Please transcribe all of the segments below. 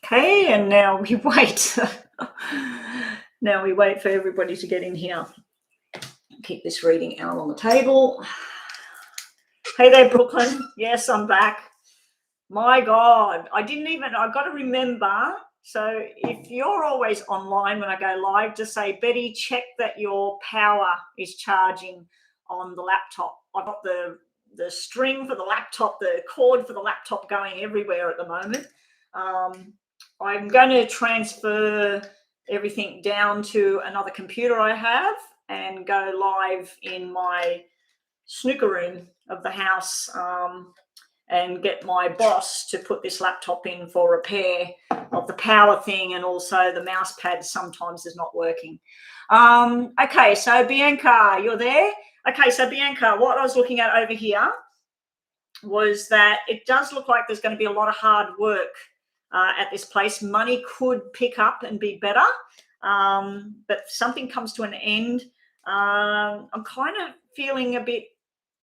Okay, and now we wait. Now we wait for everybody to get in here. Keep this reading out on the table. Hey there, Brooklyn. Yes, I'm back. My God, I've got to remember. So if you're always online when I go live, just say, Betty, check that your power is charging on the laptop. I've got the string for the laptop, the cord for the laptop going everywhere at the moment. I'm going to transfer everything down to another computer I have and go live in my snooker room of the house and get my boss to put this laptop in for repair of the power thing, and also the mouse pad sometimes is not working. Okay, so Bianca, you're there? Okay, so Bianca, what I was looking at over here was that it does look like there's going to be a lot of hard work at this place. Money could pick up and be better, but something comes to an end. I'm kind of feeling a bit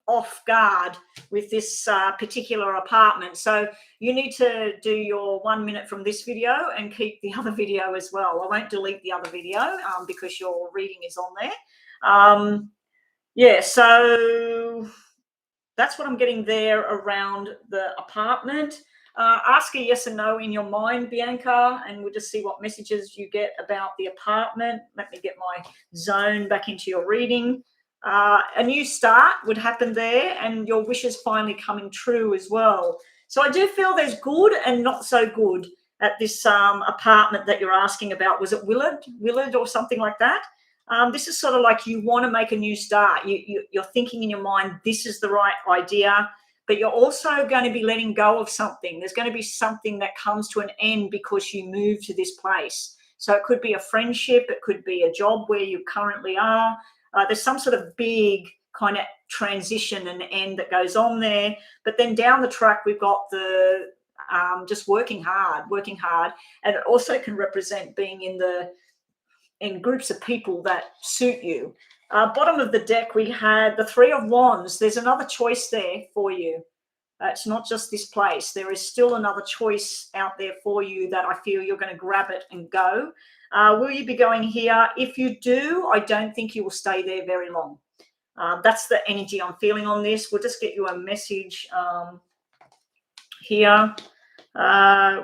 off guard with this particular apartment. So you need to do your 1 minute from this video and keep the other video as well. I won't delete the other video because your reading is on there. Yeah, so that's what I'm getting there around the apartment. Ask a yes or no in your mind, Bianca, and we'll just see what messages you get about the apartment. Let me get my zone back into your reading. A new start would happen there, and your wishes finally coming true as well. So I do feel there's good and not so good at this apartment that you're asking about. Was it Willard or something like that? This is sort of like you want to make a new start. You're thinking in your mind, this is the right idea, but you're also going to be letting go of something. There's going to be something that comes to an end because you move to this place. So it could be a friendship. It could be a job where you currently are. There's some sort of big kind of transition and end that goes on there. But then down the track, we've got the just working hard. And it also can represent being in groups of people that suit you. Bottom of the deck, we had the Three of Wands. There's another choice there for you. It's not just this place. There is still another choice out there for you that I feel you're going to grab it and go. Will you be going here? If you do, I don't think you will stay there very long. That's the energy I'm feeling on this. We'll just get you a message here.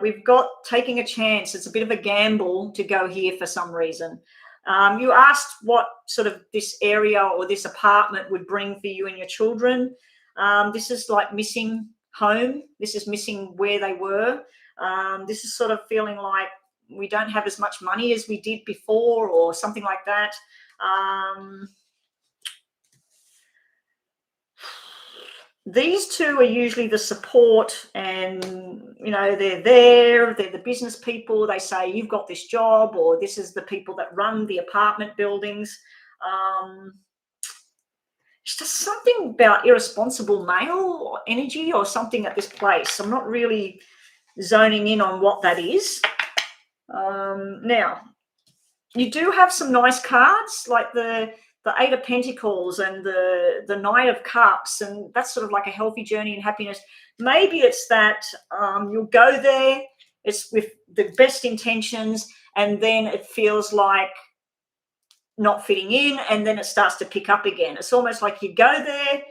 We've got taking a chance. It's a bit of a gamble to go here for some reason. You asked what sort of this area or this apartment would bring for you and your children. This is like missing home. This is missing where they were. This is sort of feeling like we don't have as much money as we did before or something like that. These two are usually the support, and they're there, they're the business people. They say you've got this job, or this is the people that run the apartment buildings. It's just something about irresponsible male energy or something at this place. I'm not really zoning in on what that is. Now, you do have some nice cards like the Eight of Pentacles and the Knight of Cups, and that's sort of like a healthy journey and happiness. Maybe it's that you'll go there, it's with the best intentions, and then it feels like not fitting in, and then it starts to pick up again. It's almost like you go there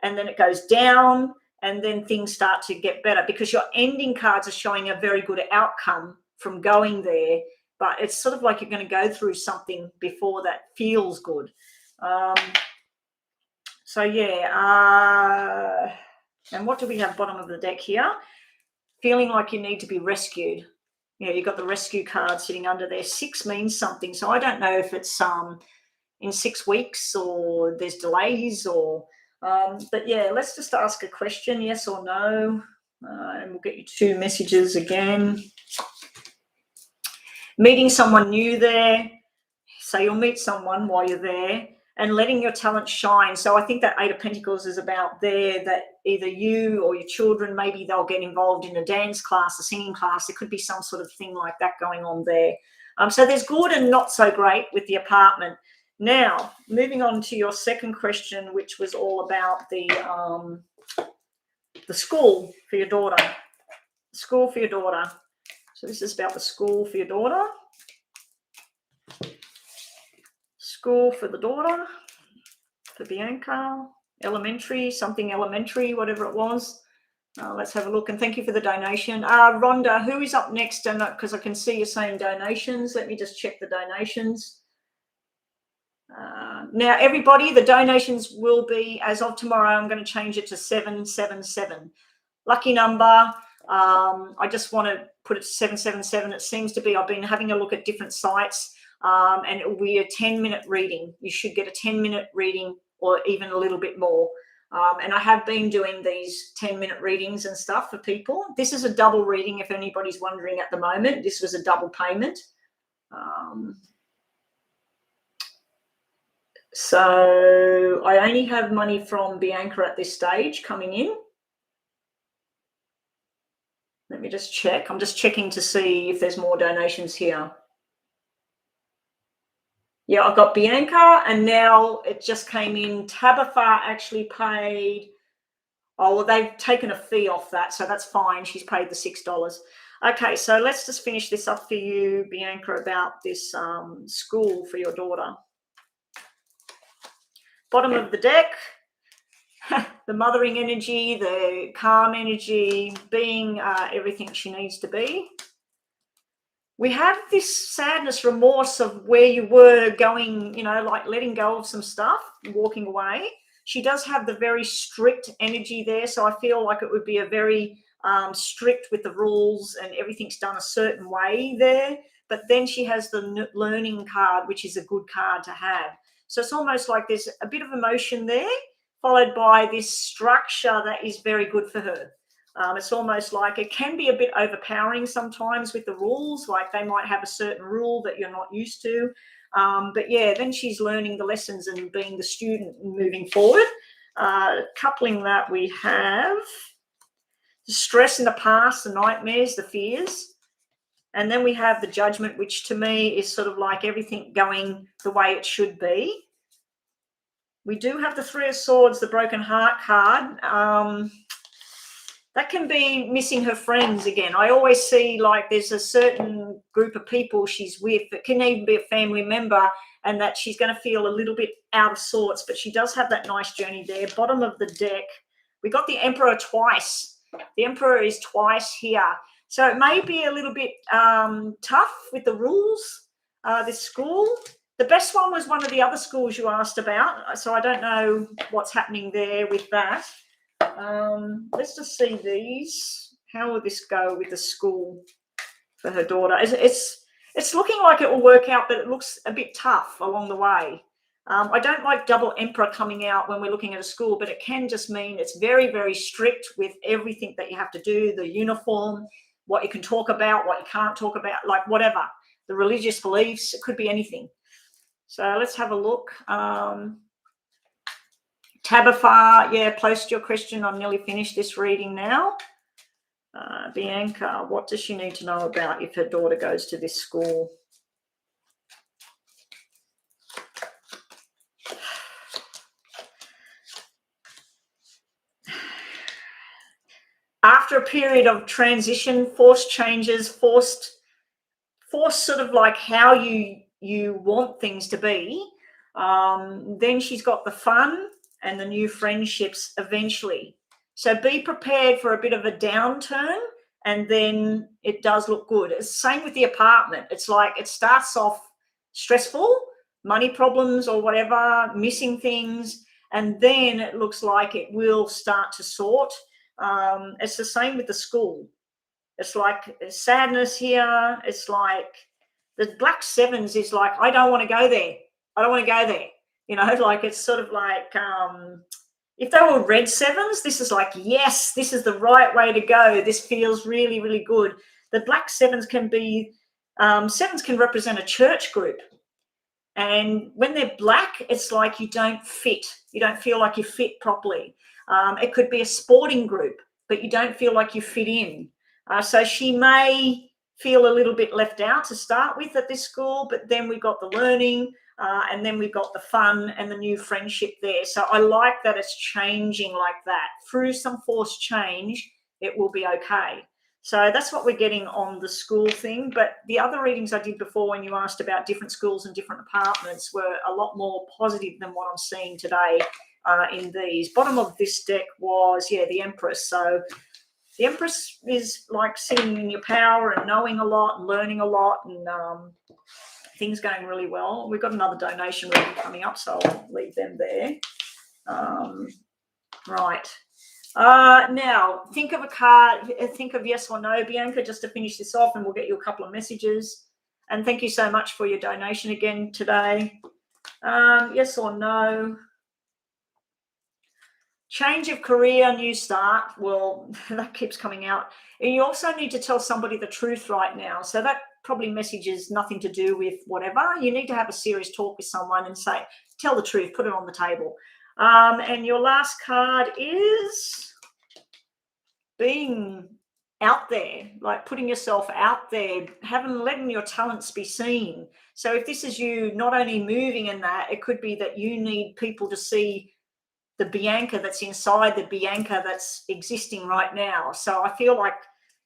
and then it goes down, and then things start to get better because your ending cards are showing a very good outcome from going there, but it's sort of like you're going to go through something before that feels good. So yeah, and what do we have bottom of the deck here? Feeling like you need to be rescued. Yeah, you've got the rescue card sitting under there. 6 means something, so I don't know if it's in 6 weeks or there's delays or but yeah, let's just ask a question, yes or no, and we'll get you 2 messages again. Meeting someone new there, so you'll meet someone while you're there, and letting your talent shine. So I think that Eight of Pentacles is about there, that either you or your children, maybe they'll get involved in a dance class, a singing class. There could be some sort of thing like that going on there. So there's good and not so great with the apartment. Now, moving on to your second question, which was all about the school for your daughter. School for your daughter. So this is about the school for your daughter. School for the daughter, for Bianca. Elementary, something elementary, whatever it was. Let's have a look, and thank you for the donation. Rhonda, who is up next? And because I can see you're saying donations, let me just check the donations. Now, everybody, the donations will be, as of tomorrow, I'm going to change it to 777. Lucky number. I just want to put it to 777. It seems to be, I've been having a look at different sites, and it will be a 10-minute reading. You should get a 10-minute reading or even a little bit more. And I have been doing these 10-minute readings and stuff for people. This is a double reading, if anybody's wondering at the moment. This was a double payment. So I only have money from Bianca at this stage coming in. Let me just check. I'm just checking to see if there's more donations here. Yeah, I've got Bianca, and now it just came in. Tabitha actually paid. Oh, well, they've taken a fee off that, so that's fine. She's paid the $6. Okay, so let's just finish this up for you, Bianca, about this school for your daughter. Bottom of the deck, the mothering energy, the calm energy, being everything she needs to be. We have this sadness, remorse of where you were going, you know, like letting go of some stuff, walking away. She does have the very strict energy there, so I feel like it would be a very strict with the rules and everything's done a certain way there. But then she has the learning card, which is a good card to have. So it's almost like there's a bit of emotion there, followed by this structure that is very good for her. It's almost like it can be a bit overpowering sometimes with the rules, like they might have a certain rule that you're not used to. But yeah, then she's learning the lessons and being the student and moving forward. Coupling that, we have the stress in the past, the nightmares, the fears. And then we have the judgment, which to me is sort of like everything going the way it should be. We do have the Three of Swords, the broken heart card. That can be missing her friends again. I always see like there's a certain group of people she's with. It can even be a family member, and that she's going to feel a little bit out of sorts, but she does have that nice journey there. Bottom of the deck, we got the Emperor twice. The Emperor is twice here. So it may be a little bit tough with the rules, this school. The best one was one of the other schools you asked about, so I don't know what's happening there with that. Let's just see these. How will this go with the school for her daughter? It's looking like it will work out, but it looks a bit tough along the way. I don't like double Emperor coming out when we're looking at a school, but it can just mean it's very, very strict with everything that you have to do, the uniform, what you can talk about, what you can't talk about, like whatever. The religious beliefs, it could be anything. So let's have a look. Tabitha, yeah, post your question. I'm nearly finished this reading now. Bianca, what does she need to know about if her daughter goes to this school? After a period of transition, forced changes, forced sort of like how you want things to be, then she's got the fun and the new friendships eventually. So be prepared for a bit of a downturn, and then it does look good. It's the same with the apartment. It's like it starts off stressful, money problems or whatever, missing things, and then it looks like it will start to sort. It's the same with the school. It's like sadness here. It's like the black sevens is like, I don't want to go there. I don't want to go there. You know, like it's sort of like if they were red sevens, this is like, yes, this is the right way to go. This feels really, really good. The black sevens can be, sevens can represent a church group. And when they're black, it's like you don't fit. You don't feel like you fit properly. It could be a sporting group, but you don't feel like you fit in. So she may feel a little bit left out to start with at this school, but then we've got the learning, and then we've got the fun and the new friendship there. So I like that it's changing like that. Through some forced change, it will be okay. So that's what we're getting on the school thing. But the other readings I did before, when you asked about different schools and different apartments, were a lot more positive than what I'm seeing today in these. Bottom of this deck was, the Empress. So the Empress is like sitting in your power and knowing a lot and learning a lot, and things going really well. We've got another donation reading coming up, so I'll leave them there. Right. Now, think of a card, think of yes or no, Bianca, just to finish this off, and we'll get you a couple of messages. And thank you so much for your donation again today. Yes or no. Change of career, new start. Well, that keeps coming out. And you also need to tell somebody the truth right now. So that probably messages nothing to do with whatever. You need to have a serious talk with someone and say, tell the truth, put it on the table. And your last card is being out there, like putting yourself out there, letting your talents be seen. So if this is you not only moving in that, it could be that you need people to see the Bianca that's inside the Bianca that's existing right now. So I feel like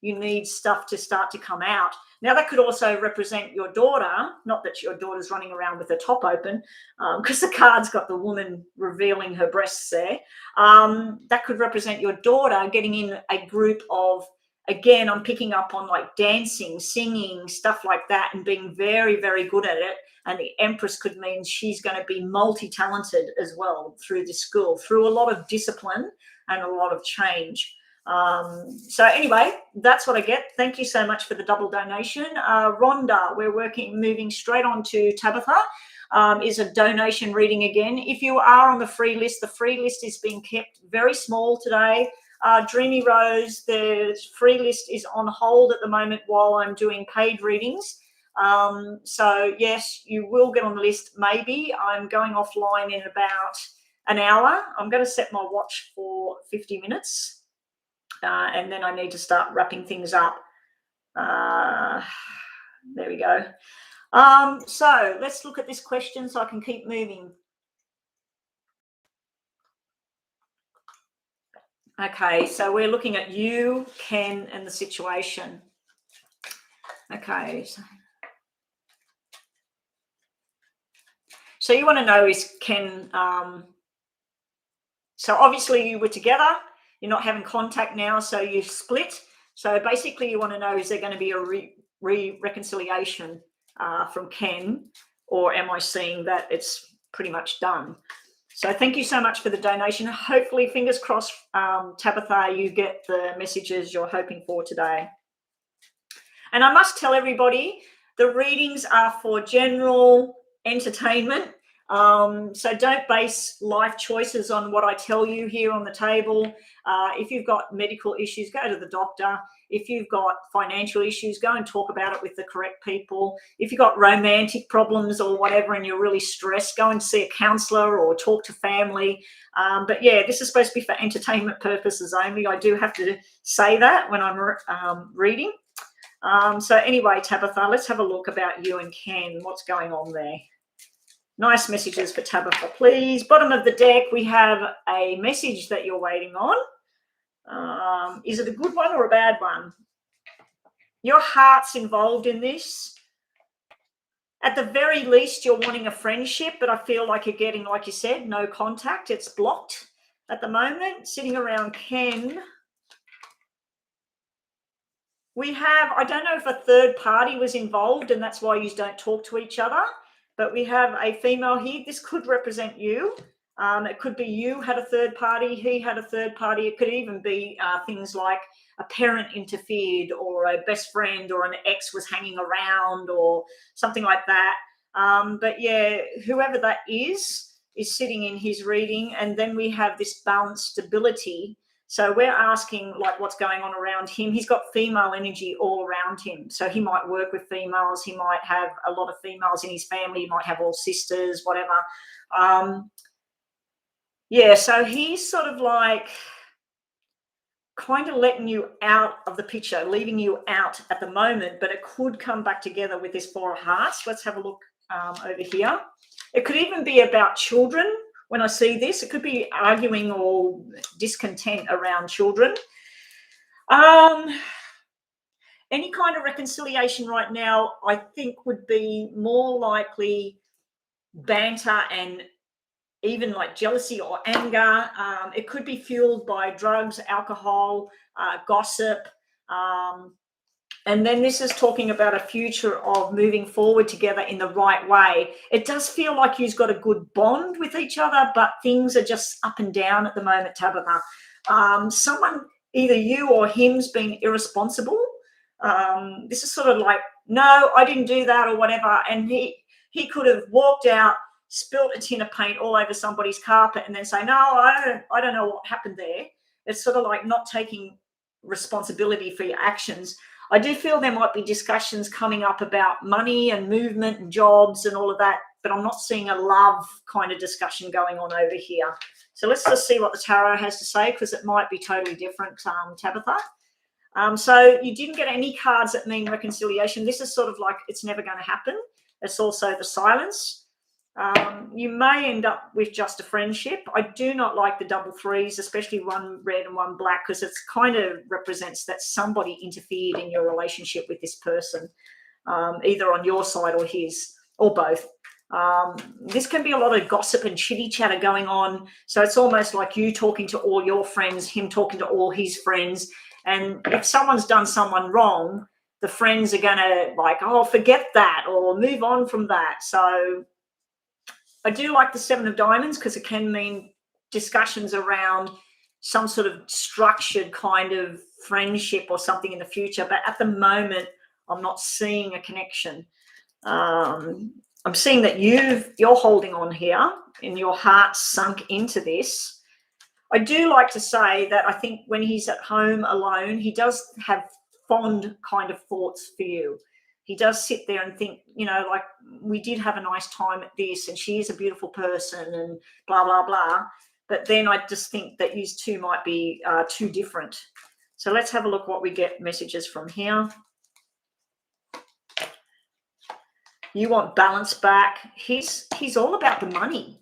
you need stuff to start to come out. Now, that could also represent your daughter, not that your daughter's running around with her top open, because the card's got the woman revealing her breasts there. That could represent your daughter getting in a group of, again, I'm picking up on like dancing, singing, stuff like that, and being very, very good at it. And the Empress could mean she's going to be multi-talented as well through this school, through a lot of discipline and a lot of change. So anyway, that's what I get. Thank you so much for the double donation. Rhonda, we're moving straight on to Tabitha, is a donation reading again. If you are on the free list is being kept very small today. Dreamy Rose, the free list is on hold at the moment while I'm doing paid readings. So yes, you will get on the list. Maybe I'm going offline in about an hour. I'm going to set my watch for 50 minutes. And then I need to start wrapping things up. There we go. So let's look at this question so I can keep moving. Okay, so we're looking at you, Ken, and the situation. Okay. So you want to know, is Ken, so obviously you were together, you're not having contact now, so you've split. So basically you want to know, is there going to be a reconciliation from Ken, or am I seeing that it's pretty much done? So thank you so much for the donation. Hopefully, fingers crossed, Tabitha, you get the messages you're hoping for today. And I must tell everybody, the readings are for general entertainment. So don't base life choices on what I tell you here on the table. If you've got medical issues, go to the doctor. If you've got financial issues, go and talk about it with the correct people. If you've got romantic problems or whatever and you're really stressed, go and see a counselor or talk to family. But yeah, this is supposed to be for entertainment purposes only. I do have to say that when I'm reading. So anyway, Tabitha, let's have a look about you and Ken. What's going on there? Nice messages for Tabitha, please. Bottom of the deck, we have a message that you're waiting on. Is it a good one or a bad one? Your heart's involved in this. At the very least, you're wanting a friendship, but I feel like you're getting, like you said, no contact. It's blocked at the moment. Sitting around Ken, we have, I don't know if a third party was involved and that's why you don't talk to each other, but we have a female here. This could represent you. It could be you had a third party, he had a third party. It could even be things like a parent interfered or a best friend or an ex was hanging around or something like that. But yeah, whoever that is sitting in his reading. And then we have this balanced stability. So we're asking like what's going on around him. He's got female energy all around him. So he might work with females. He might have a lot of females in his family. He might have all sisters, whatever. Yeah, so he's sort of like kind of letting you out of the picture, leaving you out at the moment, but it could come back together with this Four of Hearts. Let's have a look over here. It could even be about children. When I see this, it could be arguing or discontent around children. any kind of reconciliation right now, I think, would be more likely banter and even like jealousy or anger. It could be fueled by drugs, alcohol, gossip. And then this is talking about a future of moving forward together in the right way. It does feel like you've got a good bond with each other, but things are just up and down at the moment, Tabitha. Someone, either you or him's been irresponsible. This is sort of like, no, I didn't do that or whatever. And he could have walked out, spilled a tin of paint all over somebody's carpet and then say, no, I don't know what happened there. It's sort of like not taking responsibility for your actions. I do feel there might be discussions coming up about money and movement and jobs and all of that, but I'm not seeing a love kind of discussion going on over here. So let's just see what the tarot has to say, because it might be totally different, Tabitha. So you didn't get any cards that mean reconciliation. This is sort of like it's never going to happen. It's also the silence. You may end up with just a friendship. I do not like the double threes, especially one red and one black, because it's kind of represents that somebody interfered in your relationship with this person, either on your side or his, or both. This can be a lot of gossip and chitty chatter going on. So it's almost like you talking to all your friends, him talking to all his friends. And if someone's done someone wrong, the friends are going to like, oh, forget that or move on from that. So I do like the Seven of Diamonds, because it can mean discussions around some sort of structured kind of friendship or something in the future. But at the moment, I'm not seeing a connection. I'm seeing that you're holding on here and your heart's sunk into this. I do like to say that I think when he's at home alone, he does have fond kind of thoughts for you. He does sit there and think, like, we did have a nice time at this and she is a beautiful person and blah, blah, blah. But then I just think that you two might be too different. So let's have a look what we get messages from here. You want balance back. He's all about the money.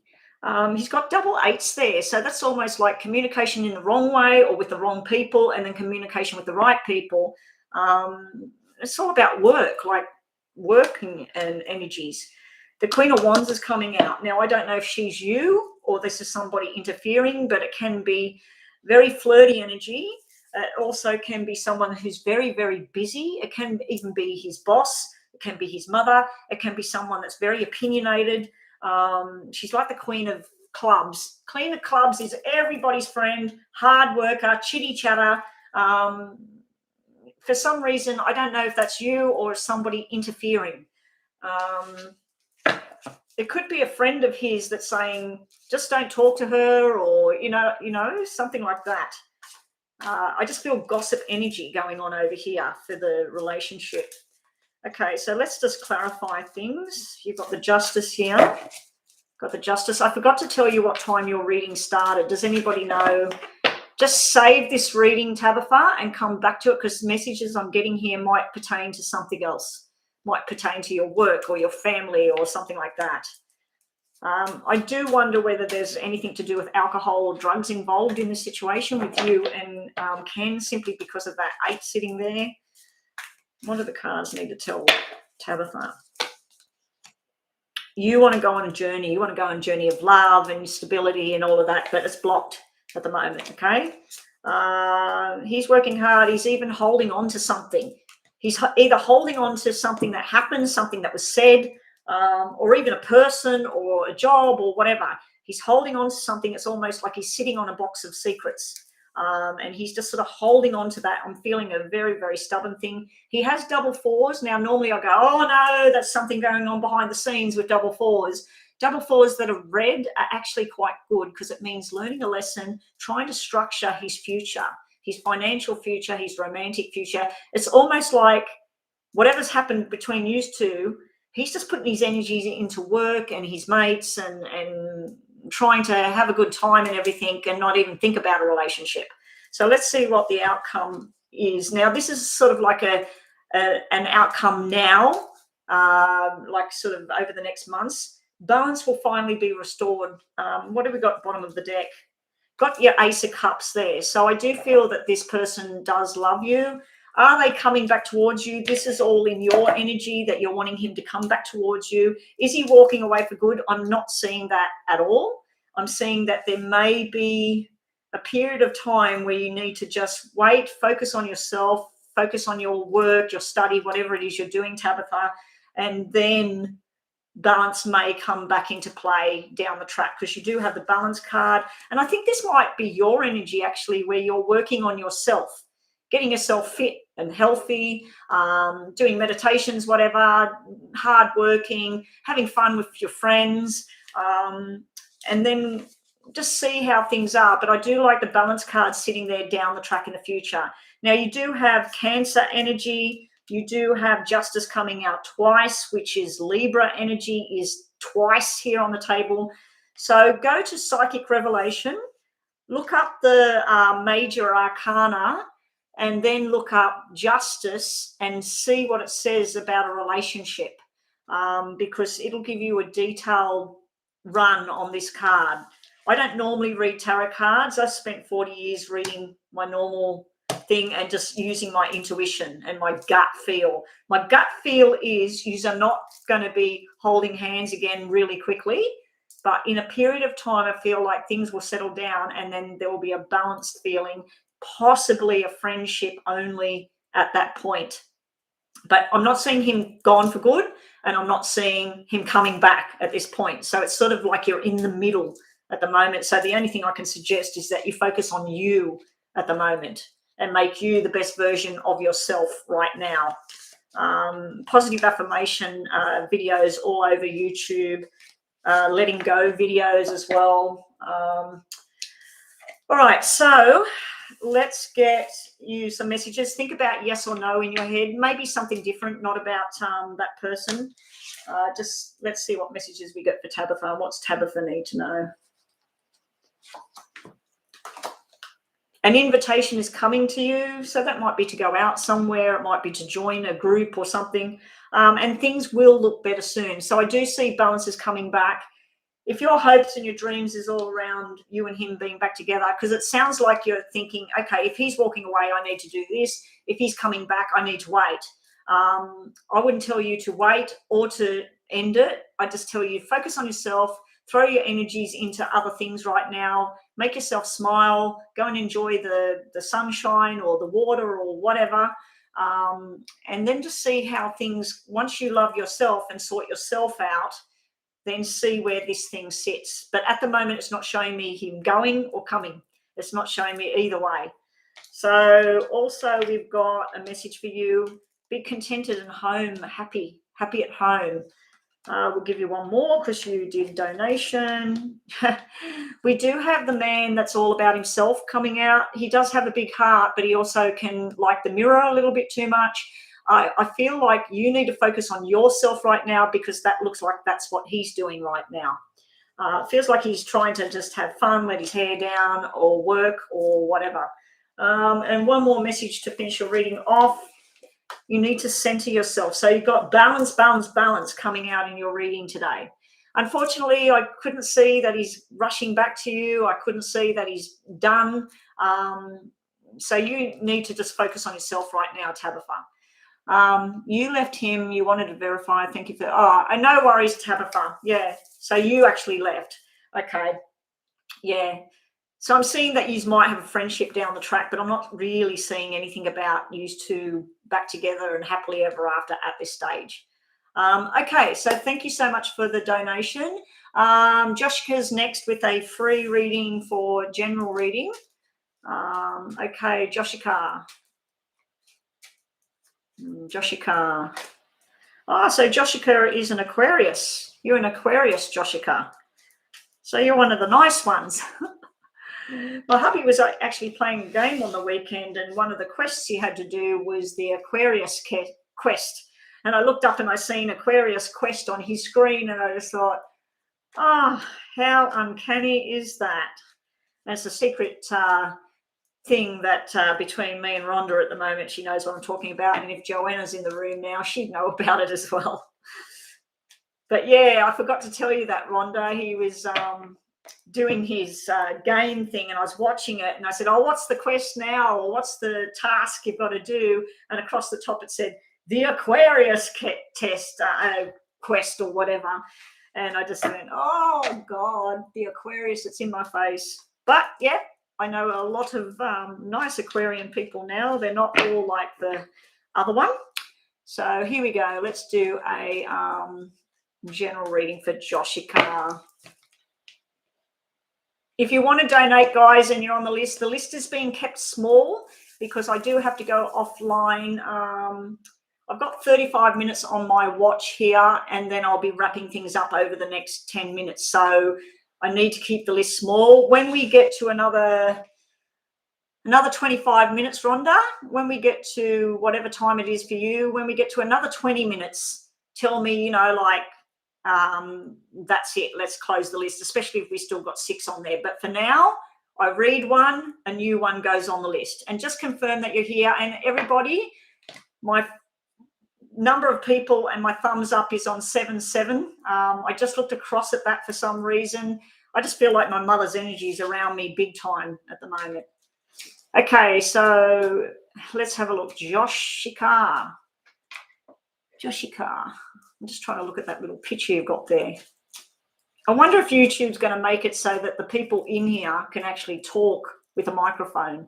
He's got double eights there. So that's almost like communication in the wrong way or with the wrong people, and then communication with the right people. It's all about work, like working and energies. The Queen of Wands is coming out. Now, I don't know if she's you or this is somebody interfering, but it can be very flirty energy. It also can be someone who's very, very busy. It can even be his boss. It can be his mother. It can be someone that's very opinionated. She's like the Queen of Clubs. Queen of Clubs is everybody's friend, hard worker, chitty chatter. For some reason, I don't know if that's you or somebody interfering. It could be a friend of his that's saying, just don't talk to her, or, something like that. I just feel gossip energy going on over here for the relationship. Okay, so let's just clarify things. You've got the Justice here. Got the Justice. I forgot to tell you what time your reading started. Does anybody know? Just save this reading, Tabitha, and come back to it, because messages I'm getting here might pertain to something else, might pertain to your work or your family or something like that. I do wonder whether there's anything to do with alcohol or drugs involved in this situation with you and Ken, simply because of that 8 sitting there. What do the cards need to tell Tabitha? You want to go on a journey. You want to go on a journey of love and stability and all of that, but it's blocked at the moment, okay? He's working hard. He's even holding on to something. He's either holding on to something that happened, something that was said, or even a person or a job or whatever. He's holding on to something. It's almost like he's sitting on a box of secrets, and he's just sort of holding on to that. I'm feeling a very, very stubborn thing. He has double fours. Now, normally I go, oh, no, that's something going on behind the scenes with double fours. Double fours that are red are actually quite good, because it means learning a lesson, trying to structure his future, his financial future, his romantic future. It's almost like whatever's happened between you two, he's just putting his energies into work and his mates and trying to have a good time and everything, and not even think about a relationship. So let's see what the outcome is. Now, this is sort of like an outcome now, like sort of over the next months. Balance will finally be restored. What have we got bottom of the deck? Got your Ace of Cups there. So I do feel that this person does love you. Are they coming back towards you? This is all in your energy that you're wanting him to come back towards you. Is he walking away for good? I'm not seeing that at all. I'm seeing that there may be a period of time where you need to just wait, focus on yourself, focus on your work, your study, whatever it is you're doing, Tabitha, and then balance may come back into play down the track, because you do have the balance card. And I think this might be your energy actually, where you're working on yourself, getting yourself fit and healthy, doing meditations, whatever, hard working, having fun with your friends, and then just see how things are. But I do like the balance card sitting there down the track in the future. Now, you do have Cancer energy. You do have Justice coming out twice, which is Libra energy is twice here on the table. So go to Psychic Revelation, look up the major arcana, and then look up Justice and see what it says about a relationship, because it'll give you a detailed run on this card. I don't normally read tarot cards. I spent 40 years reading my normal thing and just using my intuition and my gut feel. My gut feel is you are not going to be holding hands again really quickly, but in a period of time, I feel like things will settle down and then there will be a balanced feeling, possibly a friendship only at that point. But I'm not seeing him gone for good, and I'm not seeing him coming back at this point. So it's sort of like you're in the middle at the moment. So the only thing I can suggest is that you focus on you at the moment and make you the best version of yourself right now. Positive affirmation videos all over YouTube, letting go videos as well. All right, so let's get you some messages. Think about yes or no in your head, maybe something different, not about that person. Just let's see what messages we get for Tabitha. What's Tabitha need to know? An invitation is coming to you, so that might be to go out somewhere, it might be to join a group or something, and things will look better soon. So I do see balances coming back. If your hopes and your dreams is all around you and him being back together, because it sounds like you're thinking, okay, if he's walking away, I need to do this. If he's coming back, I need to wait. I wouldn't tell you to wait or to end it. I just tell you, focus on yourself, throw your energies into other things right now, make yourself smile, go and enjoy the sunshine or the water or whatever. And then just see how things, once you love yourself and sort yourself out, then see where this thing sits. But at the moment, it's not showing me him going or coming. It's not showing me either way. So also we've got a message for you. Be contented and home, happy at home. We'll give you one more because you did donation. We do have the man that's all about himself coming out. He does have a big heart, but he also can like the mirror a little bit too much. I feel like you need to focus on yourself right now, because that looks like that's what he's doing right now. It feels like he's trying to just have fun, let his hair down or work or whatever. And one more message to finish your reading off. You need to center yourself. So you've got balance, balance, balance coming out in your reading today. Unfortunately, I couldn't see that he's rushing back to you. I couldn't see that he's done. So you need to just focus on yourself right now, Tabitha. You left him. You wanted to verify. Thank you for. Oh, no worries, Tabitha. Yeah. So you actually left. Okay. Yeah. So I'm seeing that you might have a friendship down the track, but I'm not really seeing anything about you two back together and happily ever after at this stage. Okay, so thank you so much for the donation. Joshika's next with a free reading for general reading. Okay, Joshika. Joshika. Oh, so Joshika is an Aquarius. You're an Aquarius, Joshika. So you're one of the nice ones. My hubby was actually playing a game on the weekend, and one of the quests he had to do was the Aquarius quest. And I looked up and I seen Aquarius quest on his screen, and I just thought, oh, how uncanny is that? And it's a secret thing that between me and Rhonda at the moment, she knows what I'm talking about. And if Joanna's in the room now, she'd know about it as well. But yeah, I forgot to tell you that, Rhonda. He was doing his game thing, and I was watching it, and I said, "Oh, what's the quest now? Or what's the task you've got to do?" And across the top it said, "The Aquarius test quest or whatever." And I just went, "Oh God, the Aquarius! It's in my face." But yeah, I know a lot of nice Aquarian people now. They're not all like the other one. So here we go. Let's do a general reading for Joshika. If you want to donate, guys, and you're on the list is being kept small because I do have to go offline. I've got 35 minutes on my watch here, and then I'll be wrapping things up over the next 10 minutes. So I need to keep the list small. When we get to another 25 minutes, Rhonda, when we get to whatever time it is for you, when we get to another 20 minutes, tell me, that's it. Let's close the list, especially if we still got 6 on there. But for now, I read one, a new one goes on the list. And just confirm that you're here. And everybody, my number of people and my thumbs up is on 77. I just looked across at that for some reason. I just feel like my mother's energy is around me big time at the moment. Okay, so let's have a look. Joshika. I'm just trying to look at that little picture you've got there. I wonder if YouTube's going to make it so that the people in here can actually talk with a microphone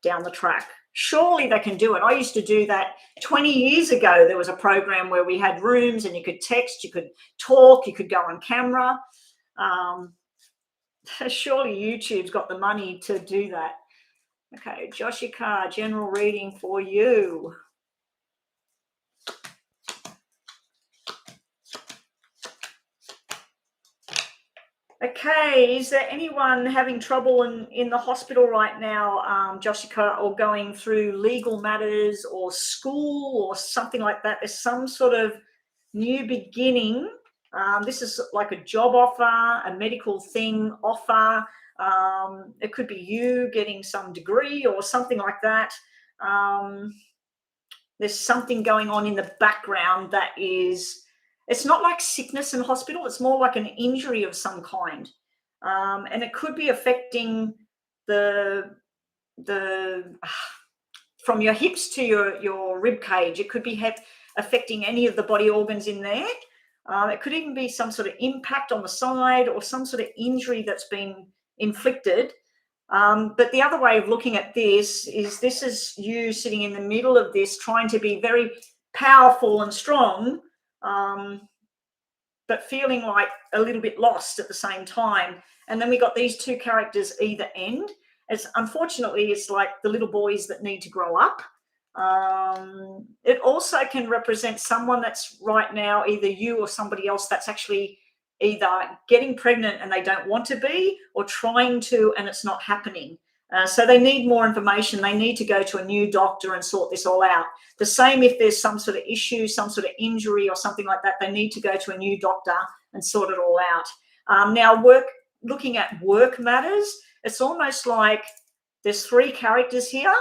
down the track. Surely they can do it. I used to do that 20 years ago. There was a program where we had rooms and you could text, you could talk, you could go on camera. Surely YouTube's got the money to do that. Okay, Joshika, general reading for you. Okay, is there anyone having trouble in the hospital right now, Joshika, or going through legal matters or school or something like that? There's some sort of new beginning. This is like a job offer, a medical thing offer. It could be you getting some degree or something like that. There's something going on in the background that is... It's not like sickness in hospital. It's more like an injury of some kind. And it could be affecting the from your hips to your rib cage. It could be affecting any of the body organs in there. It could even be some sort of impact on the side or some sort of injury that's been inflicted. But the other way of looking at this is you sitting in the middle of this, trying to be very powerful and strong, but feeling like a little bit lost at the same time. And then we got these two characters either end. Unfortunately, it's like the little boys that need to grow up. It also can represent someone that's right now, either you or somebody else, that's actually either getting pregnant and they don't want to be, or trying to and it's not happening. So they need more information. They need to go to a new doctor and sort this all out. The same if there's some sort of issue, some sort of injury or something like that, they need to go to a new doctor and sort it all out. Now, looking at work matters, it's almost like there's 3 characters here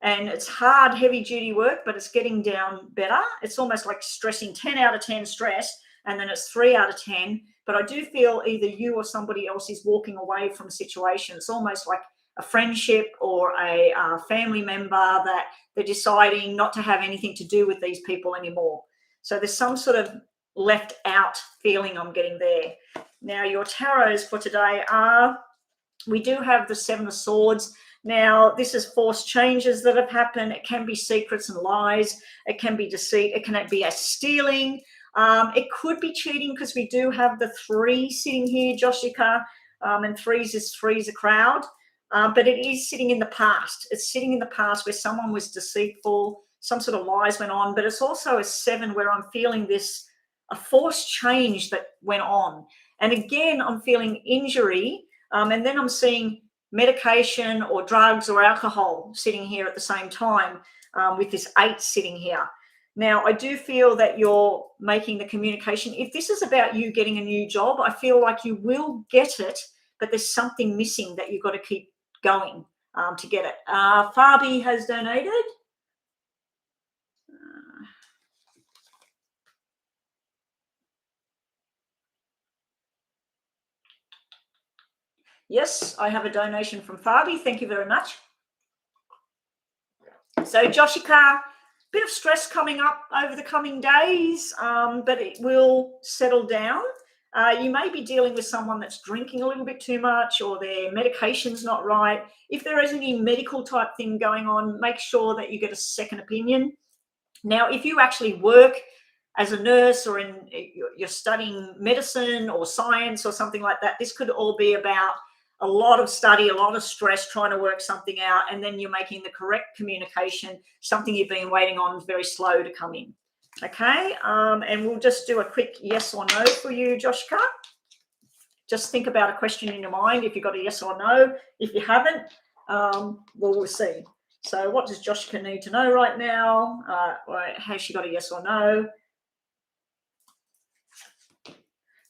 and it's hard, heavy-duty work, but it's getting down better. It's almost like stressing 10 out of 10 stress, and then it's 3 out of 10. But I do feel either you or somebody else is walking away from a situation. It's almost like a friendship or a family member that they're deciding not to have anything to do with these people anymore. So there's some sort of left out feeling I'm getting there. Now, your tarots for today are, we do have the 7 of Swords. Now, this is forced changes that have happened. It can be secrets and lies. It can be deceit. It can be a stealing. It could be cheating because we do have the 3 sitting here, Joshika, and threes is a crowd. But it is sitting in the past. It's sitting in the past where someone was deceitful, some sort of lies went on, but it's also a 7 where I'm feeling a forced change that went on. And again, I'm feeling injury, and then I'm seeing medication or drugs or alcohol sitting here at the same time, with this 8 sitting here. Now, I do feel that you're making the communication. If this is about you getting a new job, I feel like you will get it, but there's something missing that you've got to keep going to get it. Fabi has donated. Yes, I have a donation from Fabi. Thank you very much. So Joshika, bit of stress coming up over the coming days, but it will settle down. You may be dealing with someone that's drinking a little bit too much or their medication's not right. If there is any medical type thing going on, make sure that you get a second opinion. Now, if you actually work as a nurse or you're studying medicine or science or something like that, this could all be about a lot of study, a lot of stress, trying to work something out, and then you're making the correct communication, something you've been waiting on is very slow to come in. Okay, and we'll just do a quick yes or no for you, Joshka. Just think about a question in your mind if you've got a yes or no. If you haven't, we'll see. So what does Joshka need to know right now? Has she got a yes or no?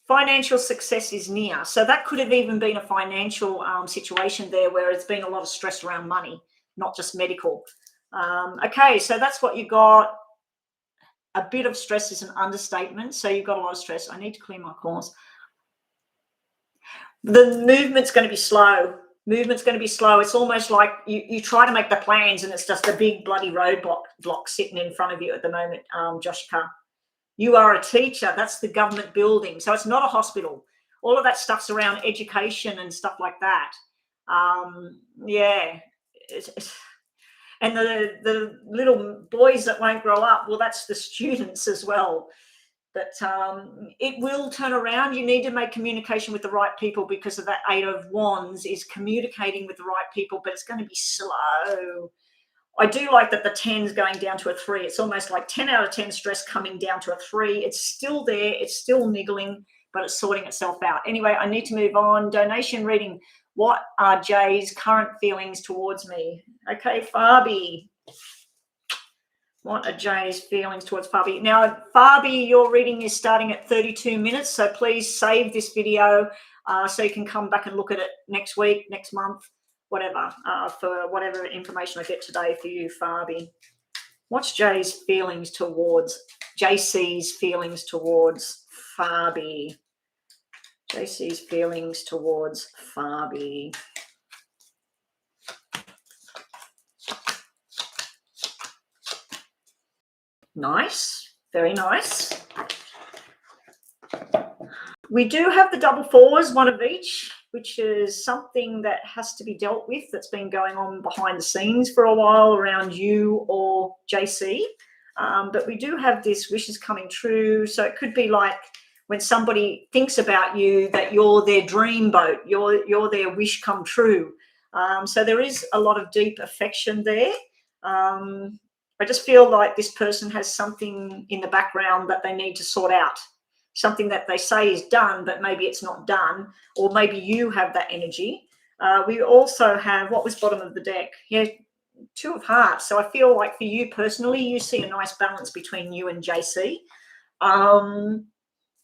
Financial success is near. So that could have even been a financial situation there where it's been a lot of stress around money, not just medical. Okay, so that's what you got. A bit of stress is an understatement. So you've got a lot of stress. I need to clear my corners. The movement's going to be slow. Movement's going to be slow. It's almost like you try to make the plans and it's just a big bloody roadblock sitting in front of you at the moment, Joshka. You are a teacher. That's the government building. So it's not a hospital. All of that stuff's around education and stuff like that. Yeah. And the little boys that won't grow up, well, that's the students as well. But it will turn around. You need to make communication with the right people because of that 8 of Wands is communicating with the right people, but it's going to be slow. I do like that the 10's going down to a 3. It's almost like 10 out of 10 stress coming down to a 3. It's still there. It's still niggling, but it's sorting itself out. Anyway, I need to move on. Donation reading. What are Jay's current feelings towards me? Okay, Fabi. What are Jay's feelings towards Fabi? Now, Fabi, your reading is starting at 32 minutes, so please save this video so you can come back and look at it next week, next month, whatever, for whatever information I get today for you, Fabi. What's Jay's feelings towards, JC's feelings towards Fabi? JC's feelings towards Fabi. Nice, very nice. We do have the double 4s, one of each, which is something that has to be dealt with that's been going on behind the scenes for a while around you or JC. But we do have this wishes coming true. So it could be like when somebody thinks about you that you're their dream boat, you're their wish come true. So there is a lot of deep affection there. I just feel like this person has something in the background that they need to sort out. Something that they say is done, but maybe it's not done, or maybe you have that energy. We also have, what was bottom of the deck? Yeah, 2 of Hearts. So I feel like for you personally, you see a nice balance between you and JC.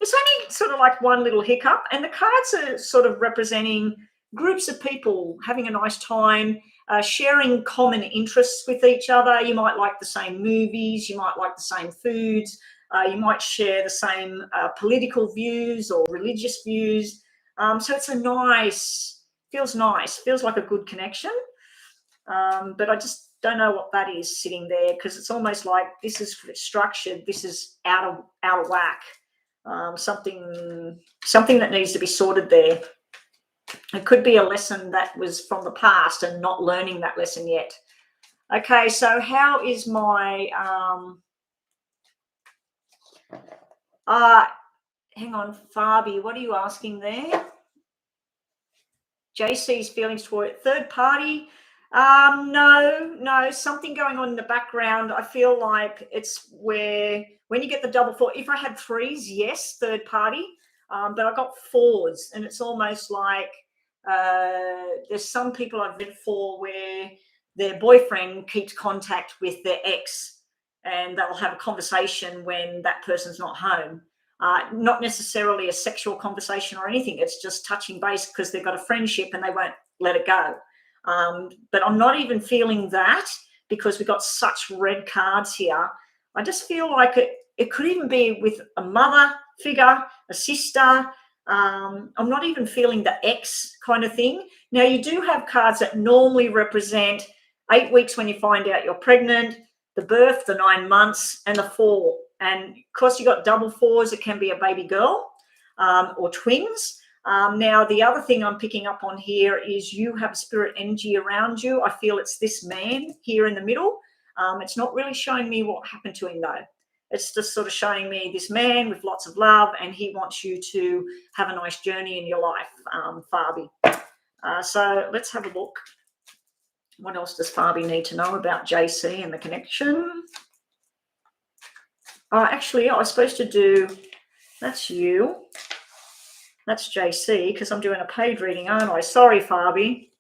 It's only sort of like one little hiccup, and the cards are sort of representing groups of people having a nice time, sharing common interests with each other. You might like the same movies, you might like the same foods, you might share the same political views or religious views. So it's a nice, feels like a good connection. But I just don't know what that is sitting there, because it's almost like this is structured, this is out of whack. Something that needs to be sorted there. It could be a lesson that was from the past and not learning that lesson yet. Okay, so how is my hang on, Fabi, what are you asking there? JC's feelings toward third party. No, something going on in the background. I feel like it's where when you get the double 4, if I had 3s, yes, third party, but I got 4s, and it's almost like there's some people I've read for where their boyfriend keeps contact with their ex, and they'll have a conversation when that person's not home. Not necessarily a sexual conversation or anything. It's just touching base because they've got a friendship and they won't let it go. But I'm not even feeling that because we've got such red cards here. I just feel like it could even be with a mother figure, a sister, I'm not even feeling the X kind of thing. Now, you do have cards that normally represent 8 weeks when you find out you're pregnant, the birth, the 9 months, and the 4. And because you've got double 4s, it can be a baby girl or twins. Now, the other thing I'm picking up on here is you have spirit energy around you. I feel it's this man here in the middle. It's not really showing me what happened to him, though. It's just sort of showing me this man with lots of love, and he wants you to have a nice journey in your life, Fabi. So let's have a look. What else does Fabi need to know about JC and the connection? Actually, I was supposed to do, that's you. That's JC, because I'm doing a paid reading, aren't I? Sorry, Fabi.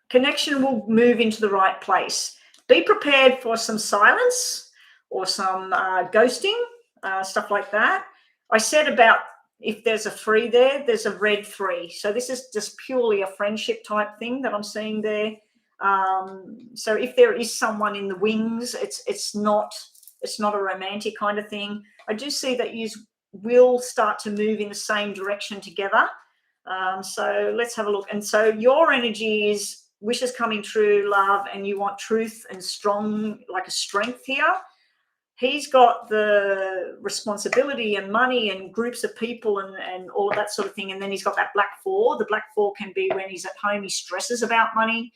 Connection will move into the right place. Be prepared for some silence or some ghosting, stuff like that. I said about if there's a 3 there, there's a red 3. So this is just purely a friendship type thing that I'm seeing there. So if there is someone in the wings, it's not a romantic kind of thing. I do see that you will start to move in the same direction together. So let's have a look. And so your energy is wishes coming true, love, and you want truth and strong, like a strength here. He's got the responsibility and money and groups of people and all of that sort of thing. And then he's got that black 4. The black 4 can be when he's at home, he stresses about money.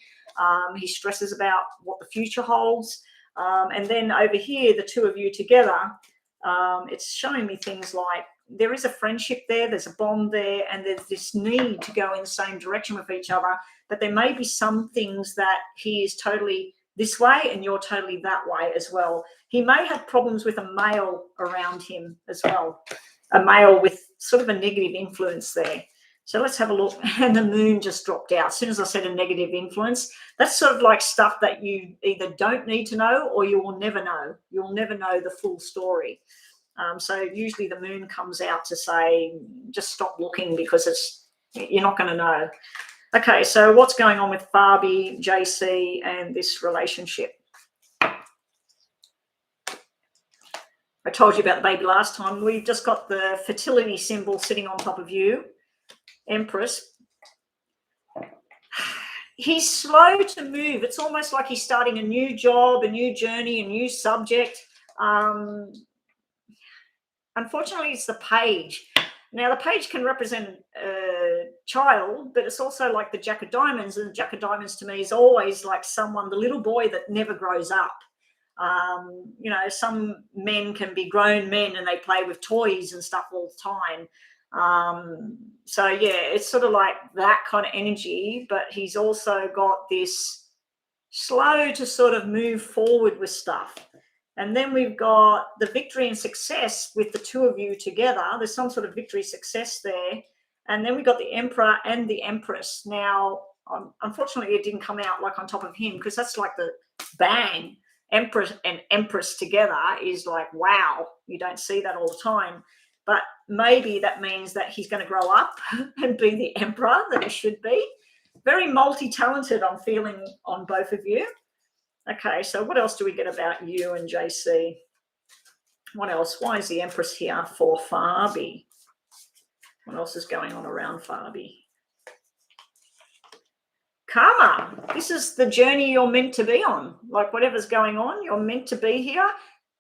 He stresses about what the future holds. And then over here, the 2 of you together, it's showing me things like there is a friendship there, there's a bond there, and there's this need to go in the same direction with each other. But there may be some things that he is totally this way and you're totally that way as well. He may have problems with a male around him as well, a male with sort of a negative influence there. So let's have a look. And the moon just dropped out. As soon as I said a negative influence, that's sort of like stuff that you either don't need to know or you will never know. You'll never know the full story. So usually the moon comes out to say, just stop looking because you're not going to know. Okay, so what's going on with Fabi, JC, and this relationship? I told you about the baby last time. We've just got the fertility symbol sitting on top of you, Empress. He's slow to move. It's almost like he's starting a new job, a new journey, a new subject. Unfortunately, it's the page. Now, the page can represent a child, but it's also like the Jack of Diamonds. And the Jack of Diamonds to me is always like someone, the little boy that never grows up. You know, some men can be grown men and they play with toys and stuff all the time. So, yeah, it's sort of like that kind of energy, but he's also got this slow to sort of move forward with stuff. And then we've got the victory and success with the 2 of you together. There's some sort of victory success there. And then we've got the Emperor and the Empress. Now, unfortunately, it didn't come out like on top of him because that's like the bang. Empress and Empress together is like, wow, you don't see that all the time. But maybe that means that he's going to grow up and be the Emperor that he should be. Very multi-talented, I'm feeling, on both of you. Okay, so what else do we get about you and JC? What else? Why is the Empress here for Fabi? What else is going on around Fabi? Karma. This is the journey you're meant to be on. Like whatever's going on, you're meant to be here.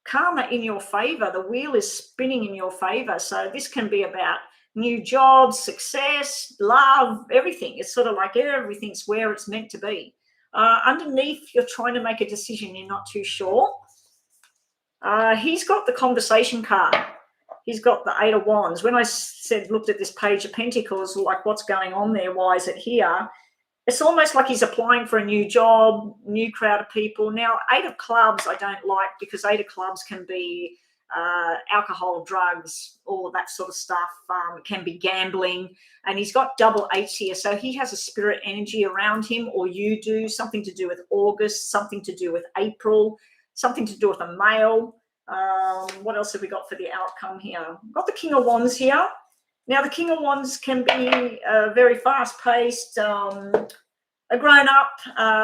Karma in your favor. The wheel is spinning in your favor. So this can be about new jobs, success, love, everything. It's sort of like everything's where it's meant to be. Underneath, you're trying to make a decision. You're not too sure. He's got the conversation card. He's got the 8 of Wands. When I looked at this Page of Pentacles, like what's going on there? Why is it here? It's almost like he's applying for a new job, new crowd of people. Now, 8 of Clubs I don't like because 8 of Clubs can be alcohol, drugs, all that sort of stuff. It can be gambling. And he's got double 8s here. So he has a spirit energy around him, or you do, something to do with August, something to do with April, something to do with a male. What else have we got for the outcome here? We've got the King of Wands here. Now, the King of Wands can be very fast-paced, a grown-up,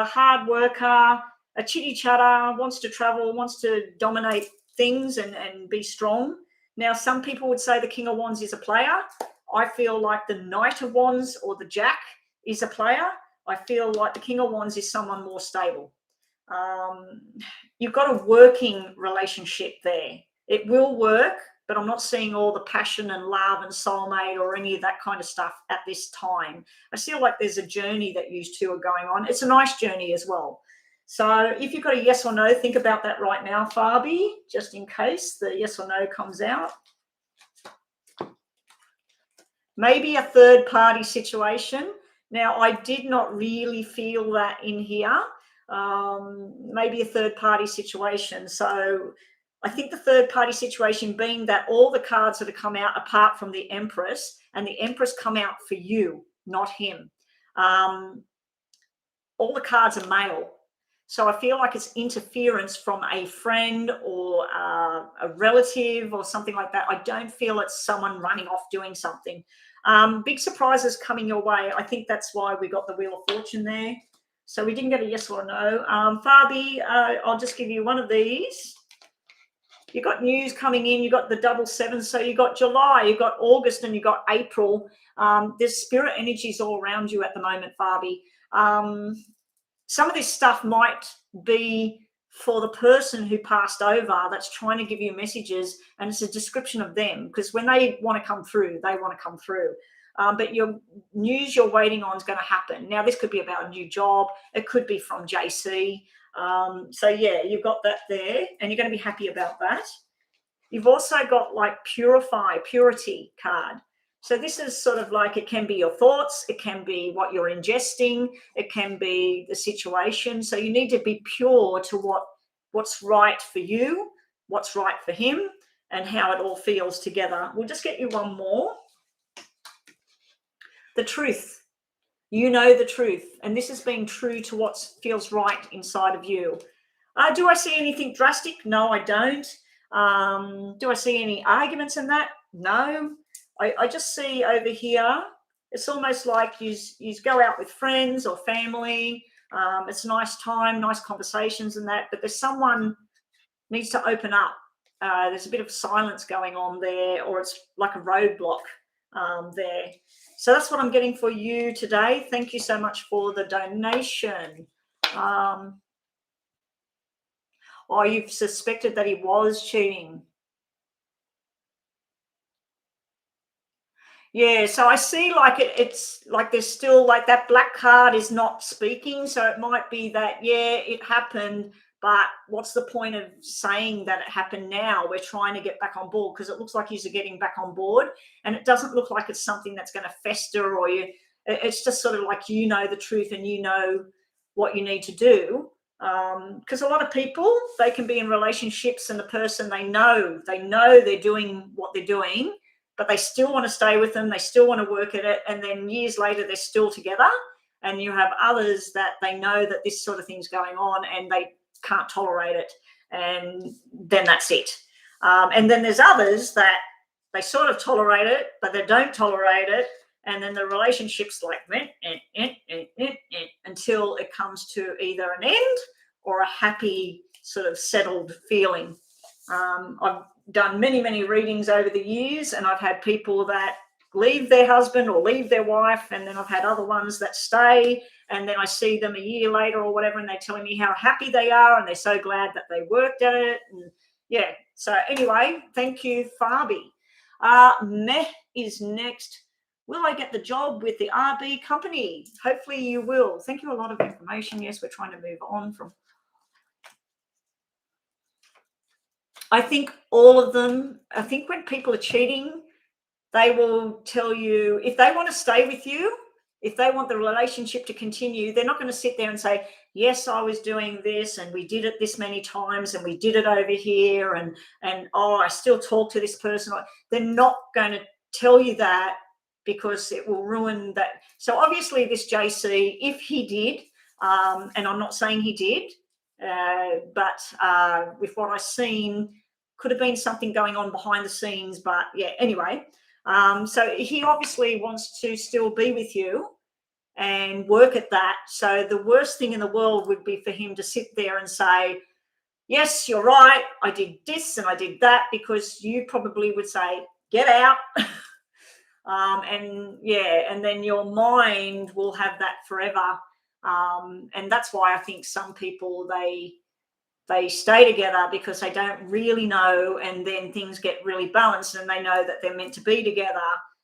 hard worker, a chitty-chatter, wants to travel, wants to dominate things and be strong. Now, some people would say the King of Wands is a player. I feel like the Knight of Wands or the Jack is a player. I feel like the King of Wands is someone more stable. You've got a working relationship there. It will work, but I'm not seeing all the passion and love and soulmate or any of that kind of stuff at this time. I feel like there's a journey that you two are going on. It's a nice journey as well. So if you've got a yes or no, think about that right now, Fabi, just in case the yes or no comes out. Maybe a third party situation. Now, I did not really feel that in here. Maybe a third party situation. So I think the third party situation being that all the cards that have come out apart from the Empress, and the Empress come out for you, not him. All the cards are male. So I feel like it's interference from a friend or a relative or something like that. I don't feel it's someone running off doing something. Big surprises coming your way. I think that's why we got the Wheel of Fortune there. So we didn't get a yes or a no. Fabi, I'll just give you one of these. You got news coming in. You got the double seven. So you got July, you got August, and you got April. There's spirit energies all around you at the moment, Fabi. Some of this stuff might be for the person who passed over that's trying to give you messages, and it's a description of them, because when they want to come through, they want to come through. But your news you're waiting on is going to happen. Now, this could be about a new job. It could be from JC. So, yeah, you've got that there, and you're going to be happy about that. You've also got, like, purity card. So this is sort of like, it can be your thoughts, it can be what you're ingesting, it can be the situation. So you need to be pure to what's right for you, what's right for him, and how it all feels together. We'll just get you one more. The truth. You know the truth, and this is being true to what feels right inside of you. Do I see anything drastic? No, I don't. Do I see any arguments in that? No. I just see over here, it's almost like you go out with friends or family. It's a nice time, nice conversations and that, but there's someone needs to open up. There's a bit of silence going on there, or it's like a roadblock there. So that's what I'm getting for you today. Thank you so much for the donation. You've suspected that he was cheating. Yeah, so I see like it's like there's still like that black card is not speaking. So it might be that, yeah, it happened, but what's the point of saying that it happened now? We're trying to get back on board, because it looks like you're getting back on board, and it doesn't look like it's something that's going to fester, or it's just sort of like, you know, the truth and you know what you need to do. Because a lot of people, they can be in relationships and the person they know they're doing what they're doing, but they still want to stay with them. They still want to work at it. And then years later, they're still together. And you have others that they know that this sort of thing's going on and they can't tolerate it. And then that's it. And then there's others that they sort of tolerate it, but they don't tolerate it. And then the relationship's like until it comes to either an end or a happy sort of settled feeling. I've done many, many readings over the years, and I've had people that leave their husband or leave their wife, and then I've had other ones that stay, and then I see them a year later or whatever, and they're telling me how happy they are, and they're so glad that they worked at it. And yeah, so anyway, thank you, Fabi. Meh is next. Will I get the job with the RB company? Hopefully you will. Thank you. A lot of information. Yes, we're trying to move on from. I think all of them, I think when people are cheating, they will tell you, if they want to stay with you, if they want the relationship to continue, they're not going to sit there and say, yes, I was doing this and we did it this many times and we did it over here and I still talk to this person. They're not going to tell you that, because it will ruin that. So obviously this JC, if he did, and I'm not saying he did, but with what I've seen, could have been something going on behind the scenes. But yeah, anyway, so he obviously wants to still be with you and work at that. So the worst thing in the world would be for him to sit there and say, yes, you're right, I did this and I did that, because you probably would say, get out. And then your mind will have that forever. And that's why I think some people, they stay together because they don't really know, and then things get really balanced and they know that they're meant to be together,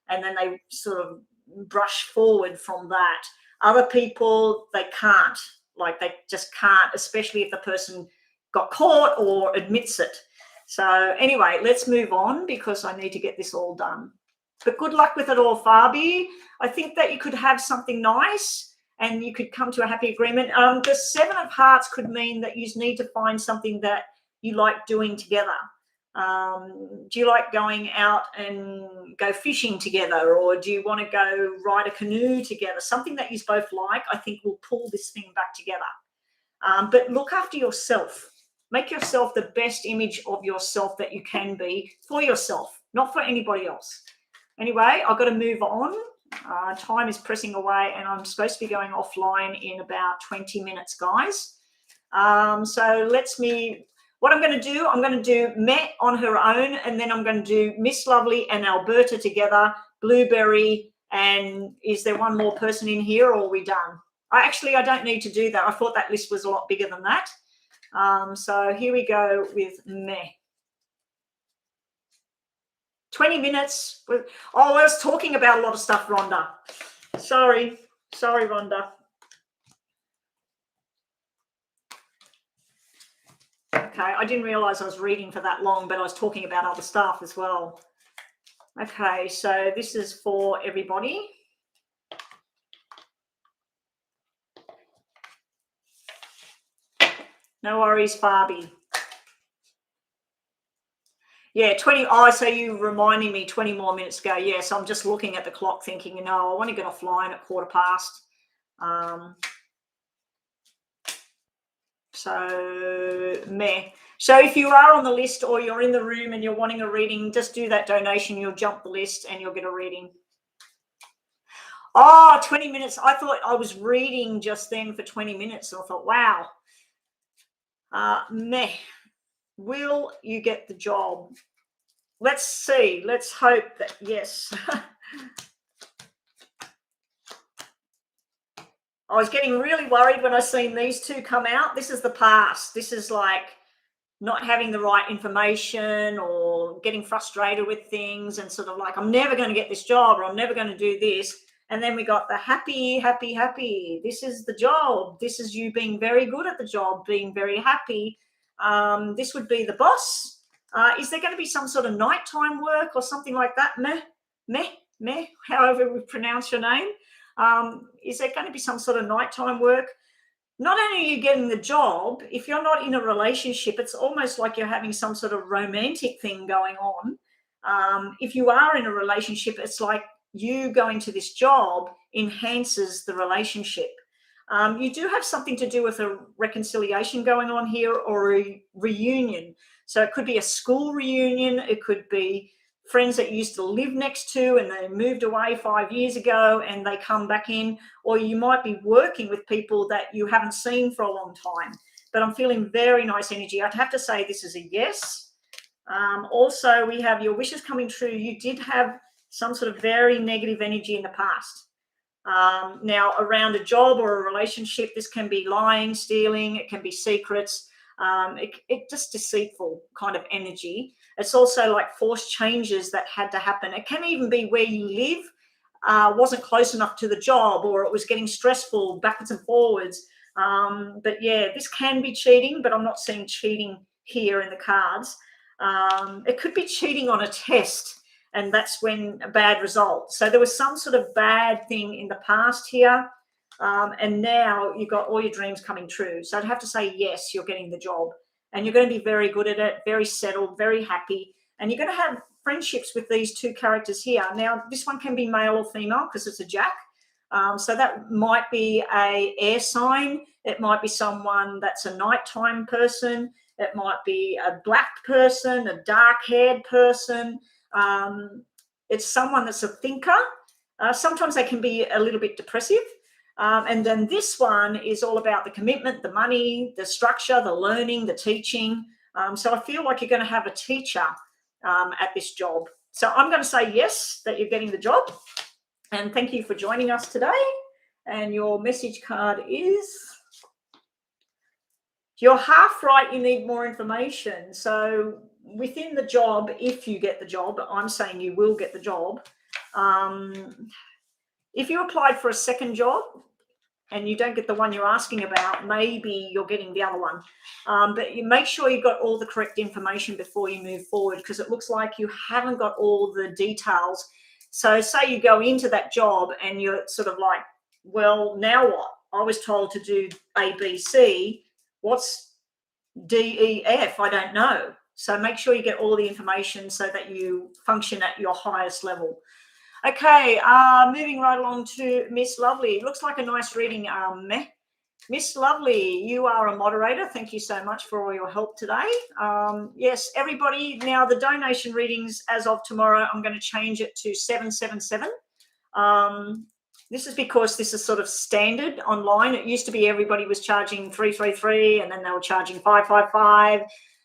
and then they sort of brush forward from that. Other people, they can't, like they just can't, especially if the person got caught or admits it. So anyway, let's move on because I need to get this all done. But good luck with it all, Fabi. I think that you could have something nice and you could come to a happy agreement. The 7 of Hearts could mean that you need to find something that you like doing together. Do you like going out and go fishing together, or do you want to go ride a canoe together? Something that you both like, I think, will pull this thing back together. But look after yourself. Make yourself the best image of yourself that you can be for yourself, not for anybody else. Anyway, I've got to move on. Time is pressing away and I'm supposed to be going offline in about 20 minutes, guys. What I'm going to do, I'm going to do Met on her own, and then I'm going to do Miss Lovely and Alberta together, Blueberry, and is there one more person in here, or are we done? I don't need to do that. I thought that list was a lot bigger than that. So here we go with Met. 20 minutes. Oh, I was talking about a lot of stuff, Rhonda. Sorry, Rhonda. Okay, I didn't realize I was reading for that long, but I was talking about other stuff as well. Okay, so this is for everybody. No worries, Barbie. Yeah, 20. Oh, so you reminding me 20 more minutes ago. Yes, yeah, so I'm just looking at the clock thinking, I want to get offline at 1:15. So meh. So if you are on the list or you're in the room and you're wanting a reading, just do that donation. You'll jump the list and you'll get a reading. Oh, 20 minutes. I thought I was reading just then for 20 minutes. So I thought, wow. Meh. Will you get the job? Let's see. Let's hope that yes. I was getting really worried when I seen these two come out. This is the past. This is like not having the right information or getting frustrated with things and sort of like, I'm never going to get this job or I'm never going to do this. And then we got the happy, happy, happy. This is the job. This is you being very good at the job, being very happy. This would be the boss. Is there going to be some sort of nighttime work or something like that? Meh, however we pronounce your name. Is there going to be some sort of nighttime work? Not only are you getting the job, if you're not in a relationship, it's almost like you're having some sort of romantic thing going on. If you are in a relationship, it's like you going to this job enhances the relationship. You do have something to do with a reconciliation going on here, or a reunion. So it could be a school reunion. It could be friends that you used to live next to and they moved away 5 years ago and they come back in, or you might be working with people that you haven't seen for a long time. But I'm feeling very nice energy. I'd have to say this is a yes. Also, we have your wishes coming true. You did have some sort of very negative energy in the past. Now, around a job or a relationship, this can be lying, stealing, it can be secrets. It just deceitful kind of energy. It's also like forced changes that had to happen. It can even be where you live wasn't close enough to the job, or it was getting stressful backwards and forwards. But yeah, this can be cheating, but I'm not seeing cheating here in the cards. It could be cheating on a test, and that's when a bad result. So there was some sort of bad thing in the past here. And now you've got all your dreams coming true. So I'd have to say, yes, you're getting the job and you're going to be very good at it, very settled, very happy. And you're going to have friendships with these two characters here. Now, this one can be male or female because it's a jack. So that might be a air sign. It might be someone that's a nighttime person. It might be a black person, a dark-haired person. It's someone that's a thinker. Sometimes they can be a little bit depressive. And then this one is all about the commitment, the money, the structure, the learning, the teaching. So I feel like you're going to have a teacher at this job. So I'm going to say yes, that you're getting the job. And thank you for joining us today. And your message card is, you're half right, you need more information. So within the job, if you get the job, I'm saying you will get the job. If you applied for a second job and you don't get the one you're asking about, maybe you're getting the other one. But you make sure you've got all the correct information before you move forward, because it looks like you haven't got all the details. So say you go into that job and you're sort of like, well, now what? I was told to do A, B, C. What's D, E, F? I don't know. So make sure you get all the information so that you function at your highest level. Okay, moving right along to Miss Lovely. Looks like a nice reading. Miss Lovely, you are a moderator. Thank you so much for all your help today. Yes, everybody, now the donation readings as of tomorrow, I'm going to change it to 777. This is because this is sort of standard online. It used to be everybody was charging 333 and then they were charging 555.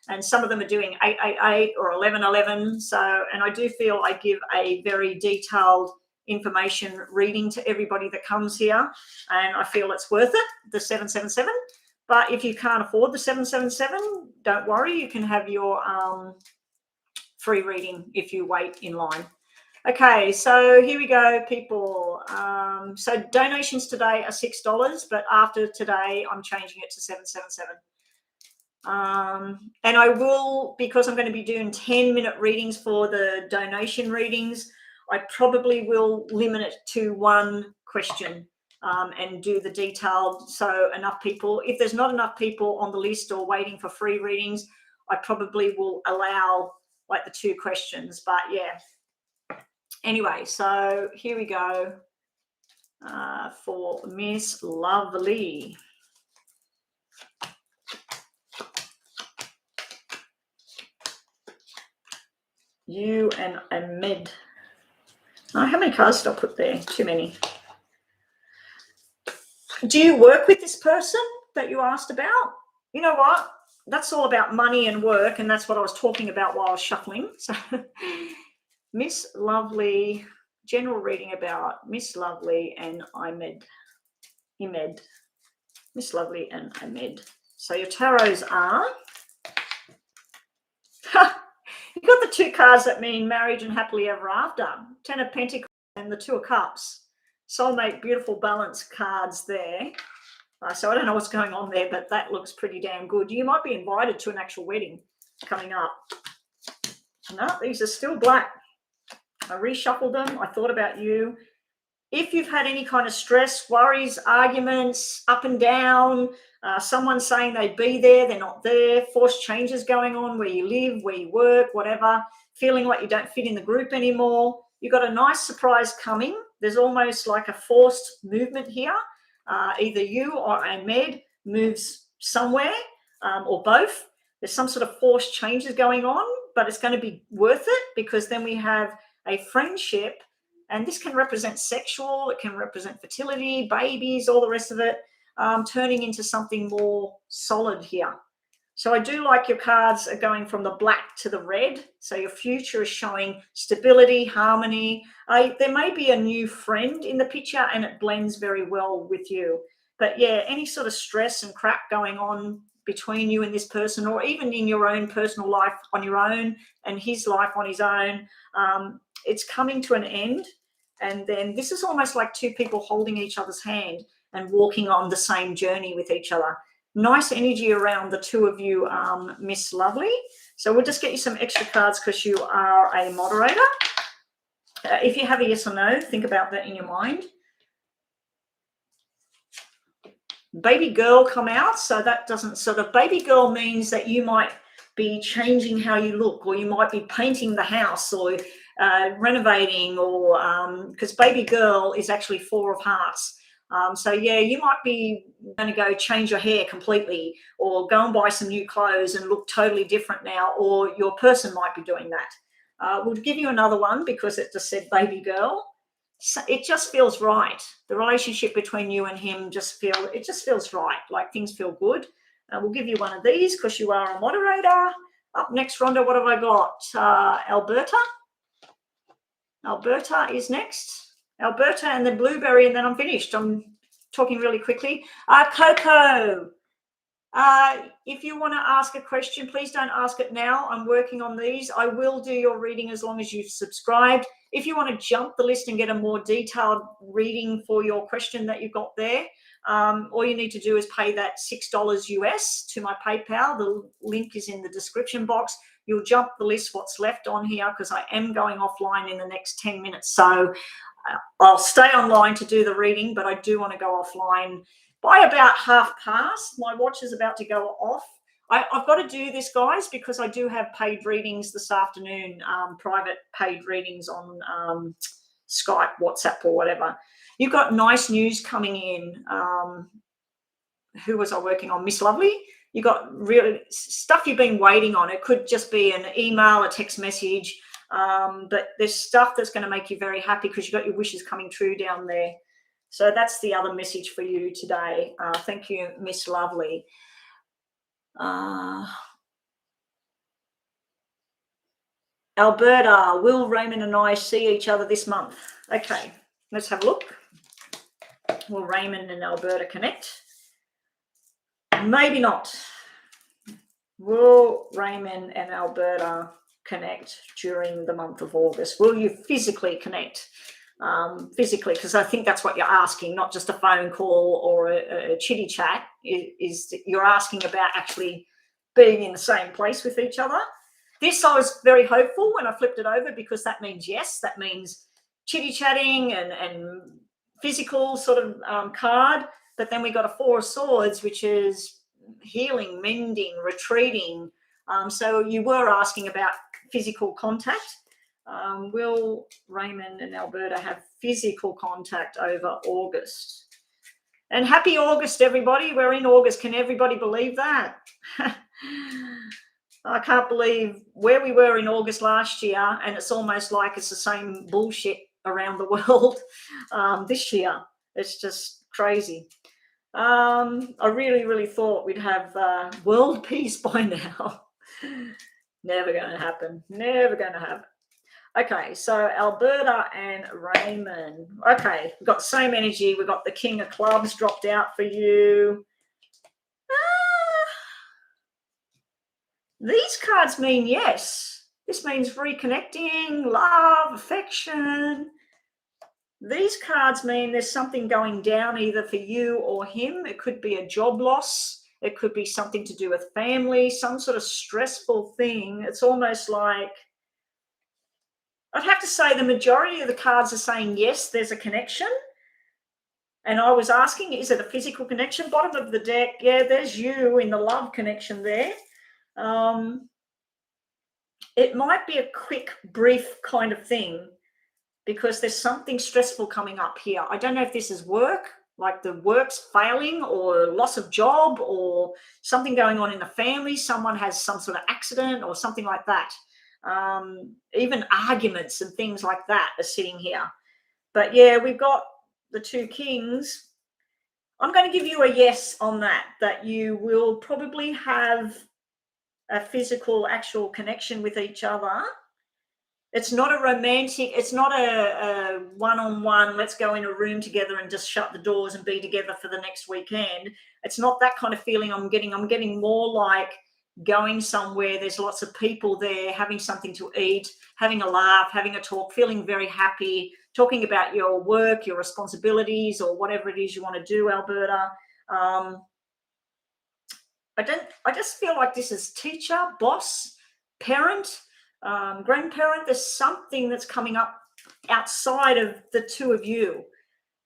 And some of them are doing 888 or 1111. So, and I do feel I give a very detailed information reading to everybody that comes here, and I feel it's worth it, the 777. But if you can't afford the 777, don't worry, you can have your free reading if you wait in line. Okay, so here we go, people. So donations today are $6, but after today, I'm changing it to 777. And I will, because I'm going to be doing 10-minute readings for the donation readings, I probably will limit it to one question and do the detailed, so enough people, if there's not enough people on the list or waiting for free readings, I probably will allow like the 2 questions. But yeah, anyway, so here we go for Miss Lovely. You and Ahmed. Oh, how many cards did I put there? Too many. Do you work with this person that you asked about? You know what? That's all about money and work, and that's what I was talking about while I was shuffling. So, Miss Lovely, general reading about Miss Lovely and Ahmed. Miss Lovely and Ahmed. So your tarots are... You've got the 2 cards that mean marriage and happily ever after. 10 of Pentacles and the 2 of Cups. Soulmate, beautiful balance cards there. So I don't know what's going on there, but that looks pretty damn good. You might be invited to an actual wedding coming up. No, these are still black. I reshuffled them. I thought about you. If you've had any kind of stress, worries, arguments, up and down, someone saying they'd be there, they're not there, forced changes going on where you live, where you work, whatever, feeling like you don't fit in the group anymore, you've got a nice surprise coming. There's almost like a forced movement here. Either you or Ahmed moves somewhere or both. There's some sort of forced changes going on, but it's going to be worth it, because then we have a friendship. And this can represent sexual, it can represent fertility, babies, all the rest of it, turning into something more solid here. So I do like your cards are going from the black to the red. So your future is showing stability, harmony. There may be a new friend in the picture and it blends very well with you. But yeah, any sort of stress and crap going on between you and this person, or even in your own personal life on your own and his life on his own, it's coming to an end. And then this is almost like 2 people holding each other's hand and walking on the same journey with each other. Nice energy around the 2 of you, Miss Lovely. So we'll just get you some extra cards because you are a moderator. If you have a yes or no, think about that in your mind. Baby girl come out. So that doesn't sort of, baby girl means that you might be changing how you look, or you might be painting the house, or renovating, or because baby girl is actually 4 of hearts. So yeah, you might be going to go change your hair completely, or go and buy some new clothes and look totally different now, or your person might be doing that. We'll give you another one because it just said baby girl. So it just feels right. The relationship between you and him just feels right. Like things feel good. We'll give you one of these because you are a moderator. Up next, Rhonda, what have I got? Alberta. Alberta is next. Alberta and then Blueberry, and then I'm finished. I'm talking really quickly. Coco, if you want to ask a question, please don't ask it now. I'm working on these. I will do your reading as long as you've subscribed. If you want to jump the list and get a more detailed reading for your question that you've got there, all you need to do is pay that $6 US to my PayPal. The link is in the description box. You'll jump the list what's left on here because I am going offline in the next 10 minutes. So I'll stay online to do the reading, but I do want to go offline by about 1:30. My watch is about to go off. I've got to do this, guys, because I do have paid readings this afternoon, private paid readings on Skype, WhatsApp, or whatever. You've got nice news coming in. Who was I working on? Miss Lovely. You got really stuff you've been waiting on. It could just be an email, a text message, but there's stuff that's going to make you very happy because you've got your wishes coming true down there. So that's the other message for you today. Thank you, Miss Lovely. Alberta, will Raymond and I see each other this month? Okay, let's have a look. Will Raymond and Alberta connect? Maybe not. Will Raymond and Alberta connect during the month of August? Will you physically connect? Physically, because I think that's what you're asking, not just a phone call or a chitty chat. Is you're asking about actually being in the same place with each other. This I was very hopeful when I flipped it over because that means yes, that means chitty chatting and physical sort of card. But then we got a Four of Swords, which is healing, mending, retreating. So you were asking about physical contact. Will Raymond and Alberta have physical contact over August? And happy August, everybody. We're in August. Can everybody believe that? I can't believe where we were in August last year, and it's almost like it's the same bullshit around the world this year. It's just crazy. I really, really thought we'd have world peace by now. Never going to happen. Never going to happen. Okay, so Alberta and Raymond. Okay, we've got the same energy. We've got the King of Clubs dropped out for you. These cards mean yes. This means reconnecting, love, affection. These cards mean there's something going down either for you or him. It could be a job loss. It could be something to do with family, some sort of stressful thing. It's almost like, I'd have to say the majority of the cards are saying, yes, there's a connection. And I was asking, is it a physical connection? Bottom of the deck, yeah, there's you in the love connection there. It might be a quick, brief kind of thing because there's something stressful coming up here. I don't know if this is work, like the work's failing or loss of job or something going on in the family. Someone has some sort of accident or something like that. Even arguments and things like that are sitting here. But yeah, we've got the two kings. I'm going to give you a yes on that you will probably have a physical, actual connection with each other. It's not a romantic, it's not a one-on-one, let's go in a room together and just shut the doors and be together for the next weekend. It's not that kind of feeling I'm getting. I'm getting more like going somewhere, there's lots of people there, having something to eat, having a laugh, having a talk, feeling very happy, talking about your work, your responsibilities, or whatever it is you want to do, Alberta. I just feel like this is teacher, boss, parent, grandparent. There's something that's coming up outside of the two of you.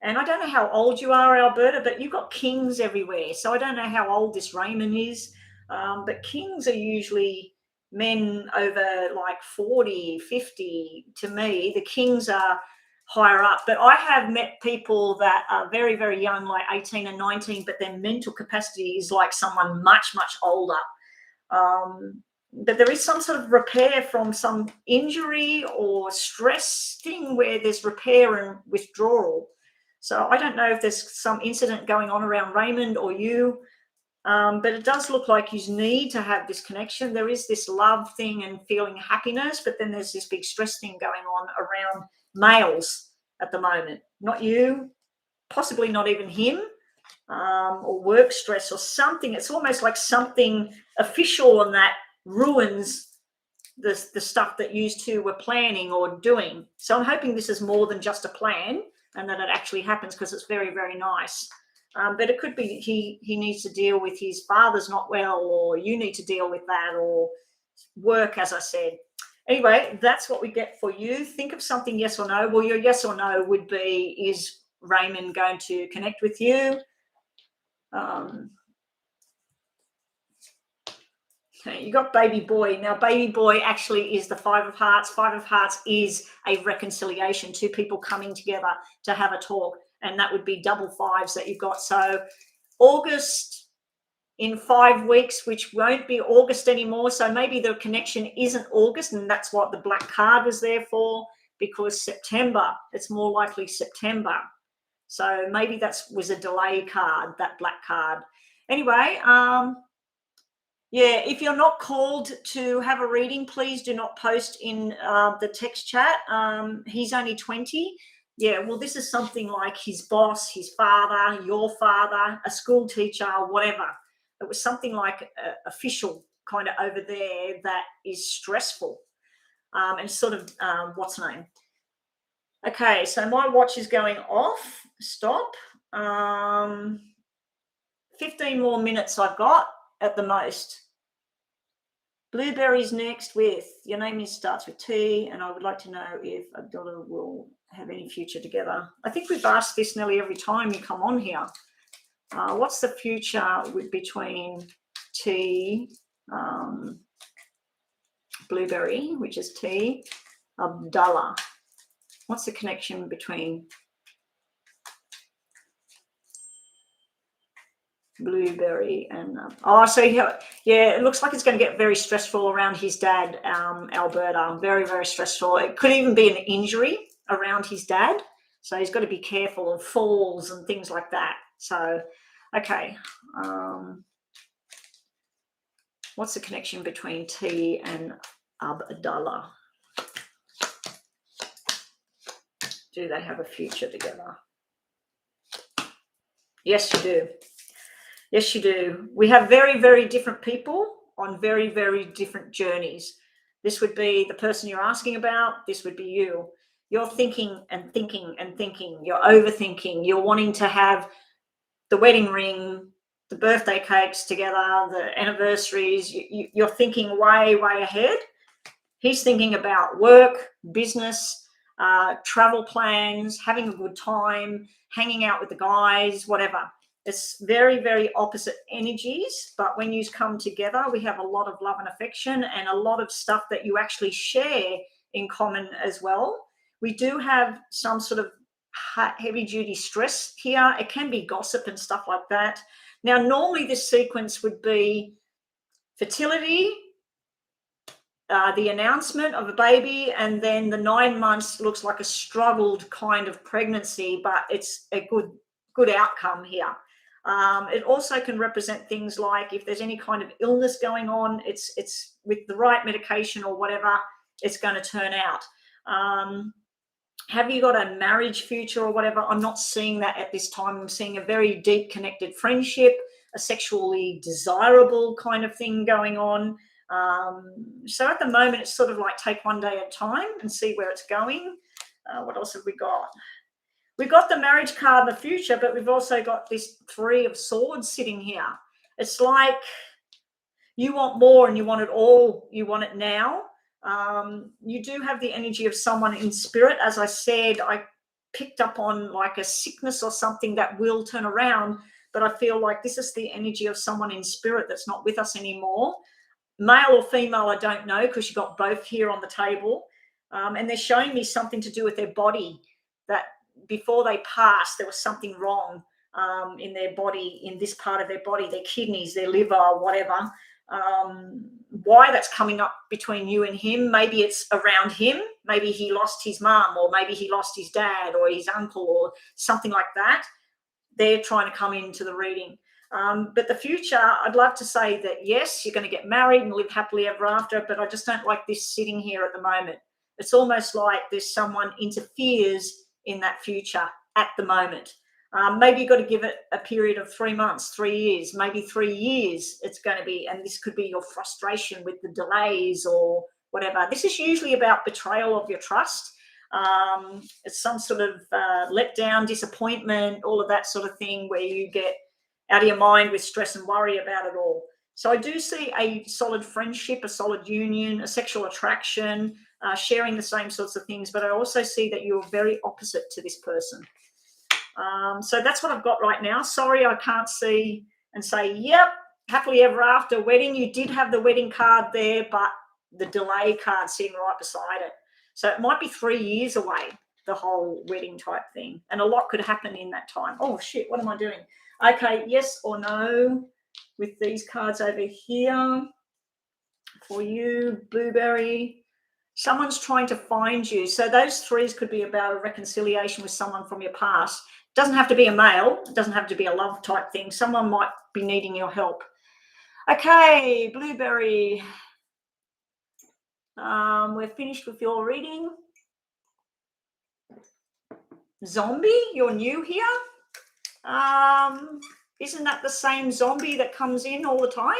And I don't know how old you are, Alberta, but you've got kings everywhere. So I don't know how old this Raymond is. But kings are usually men over like 40, 50. To me, the kings are higher up. But I have met people that are very, very young, like 18 and 19, but their mental capacity is like someone much, much older. but there is some sort of repair from some injury or stress thing where there's repair and withdrawal. So I don't know if there's some incident going on around Raymond or you, but it does look like you need to have this connection. There is this love thing and feeling happiness, but then there's this big stress thing going on around males at the moment. Not you, possibly not even him, or work stress or something. It's almost like something official on that ruins the stuff that you two were planning or doing. So I'm hoping this is more than just a plan and that it actually happens, because it's very, very nice. But it could be he needs to deal with his father's not well, or you need to deal with that, or work, as I said. Anyway, that's what we get for you. Think of something, yes or no. Well, your yes or no would be, is Raymond going to connect with you? Okay, you got baby boy. Now, baby boy actually is the Five of Hearts. Five of Hearts is a reconciliation, two people coming together to have a talk, and that would be double fives that you've got. So August in 5 weeks, which won't be August anymore. So maybe the connection isn't August, and that's what the black card was there for, because September, it's more likely September. So maybe that was a delay card, that black card. Anyway, yeah, if you're not called to have a reading, please do not post in the text chat. He's only 20. Yeah, well, this is something like his boss, his father, your father, a school teacher, whatever. It was something like official kind of over there that is stressful, and sort of, what's the name? Okay, so my watch is going off. Stop. 15 more minutes I've got at the most. Blueberry's next with, your name starts with T, and I would like to know if Abdullah will have any future together. I think we've asked this nearly every time you come on here. What's the future between T, Blueberry, which is T, Abdullah? What's the connection between Blueberry and so yeah, it looks like it's going to get very stressful around his dad, Alberta. Very, very stressful. It could even be an injury around his dad, so he's got to be careful of falls and things like that. So okay, what's the connection between T and Abdullah? Do they have a future together? Yes, you do. Yes, you do. We have very, very different people on very, very different journeys. This would be the person you're asking about. This would be you. You're thinking and thinking and thinking. You're overthinking. You're wanting to have the wedding ring, the birthday cakes together, the anniversaries. You're thinking way, way ahead. He's thinking about work, business, travel plans, having a good time, hanging out with the guys, whatever. It's very, very opposite energies, but when you come together, we have a lot of love and affection and a lot of stuff that you actually share in common as well. We do have some sort of heavy-duty stress here. It can be gossip and stuff like that. Now, normally this sequence would be fertility, the announcement of a baby, and then the 9 months looks like a struggled kind of pregnancy, but it's a good outcome here. It also can represent things like if there's any kind of illness going on, it's with the right medication or whatever, it's going to turn out. Have you got a marriage future or whatever? I'm not seeing that at this time. I'm seeing a very deep connected friendship, a sexually desirable kind of thing going on. So at the moment, it's sort of like take one day at a time and see where it's going. What else have we got? We've got the marriage card in the future, but we've also got this 3 of Swords sitting here. It's like you want more and you want it all. You want it now. You do have the energy of someone in spirit. As I said, I picked up on like a sickness or something that will turn around, but I feel like this is the energy of someone in spirit that's not with us anymore. Male or female, I don't know, because you've got both here on the table. And they're showing me something to do with their body, that before they passed, there was something wrong in their body, in this part of their body, their kidneys, their liver, whatever. why that's coming up between you and him. Maybe it's around him. Maybe he lost his mum, or maybe he lost his dad or his uncle or something like that. They're trying to come into the reading. But the future, I'd love to say that, yes, you're going to get married and live happily ever after, but I just don't like this sitting here at the moment. It's almost like there's someone interferes in that future at the moment. Maybe you've got to give it a period of 3 months, 3 years, maybe 3 years it's going to be, and this could be your frustration with the delays or whatever. This is usually about betrayal of your trust. It's some sort of letdown, disappointment, all of that sort of thing, where you get out of your mind with stress and worry about it all. So I do see a solid friendship, a solid union, a sexual attraction, sharing the same sorts of things, but I also see that you're very opposite to this person. So that's what I've got right now. Sorry, I can't see and say, yep, happily ever after wedding. You did have the wedding card there, but the delay card sitting right beside it. So it might be 3 years away, the whole wedding type thing. And a lot could happen in that time. Oh, shit, what am I doing? Okay, yes or no with these cards over here for you, Blueberry. Someone's trying to find you. So those threes could be about a reconciliation with someone from your past. It doesn't have to be a male. It doesn't have to be a love type thing. Someone might be needing your help. Okay, Blueberry. We're finished with your reading. Zombie, you're new here. Isn't that the same zombie that comes in all the time?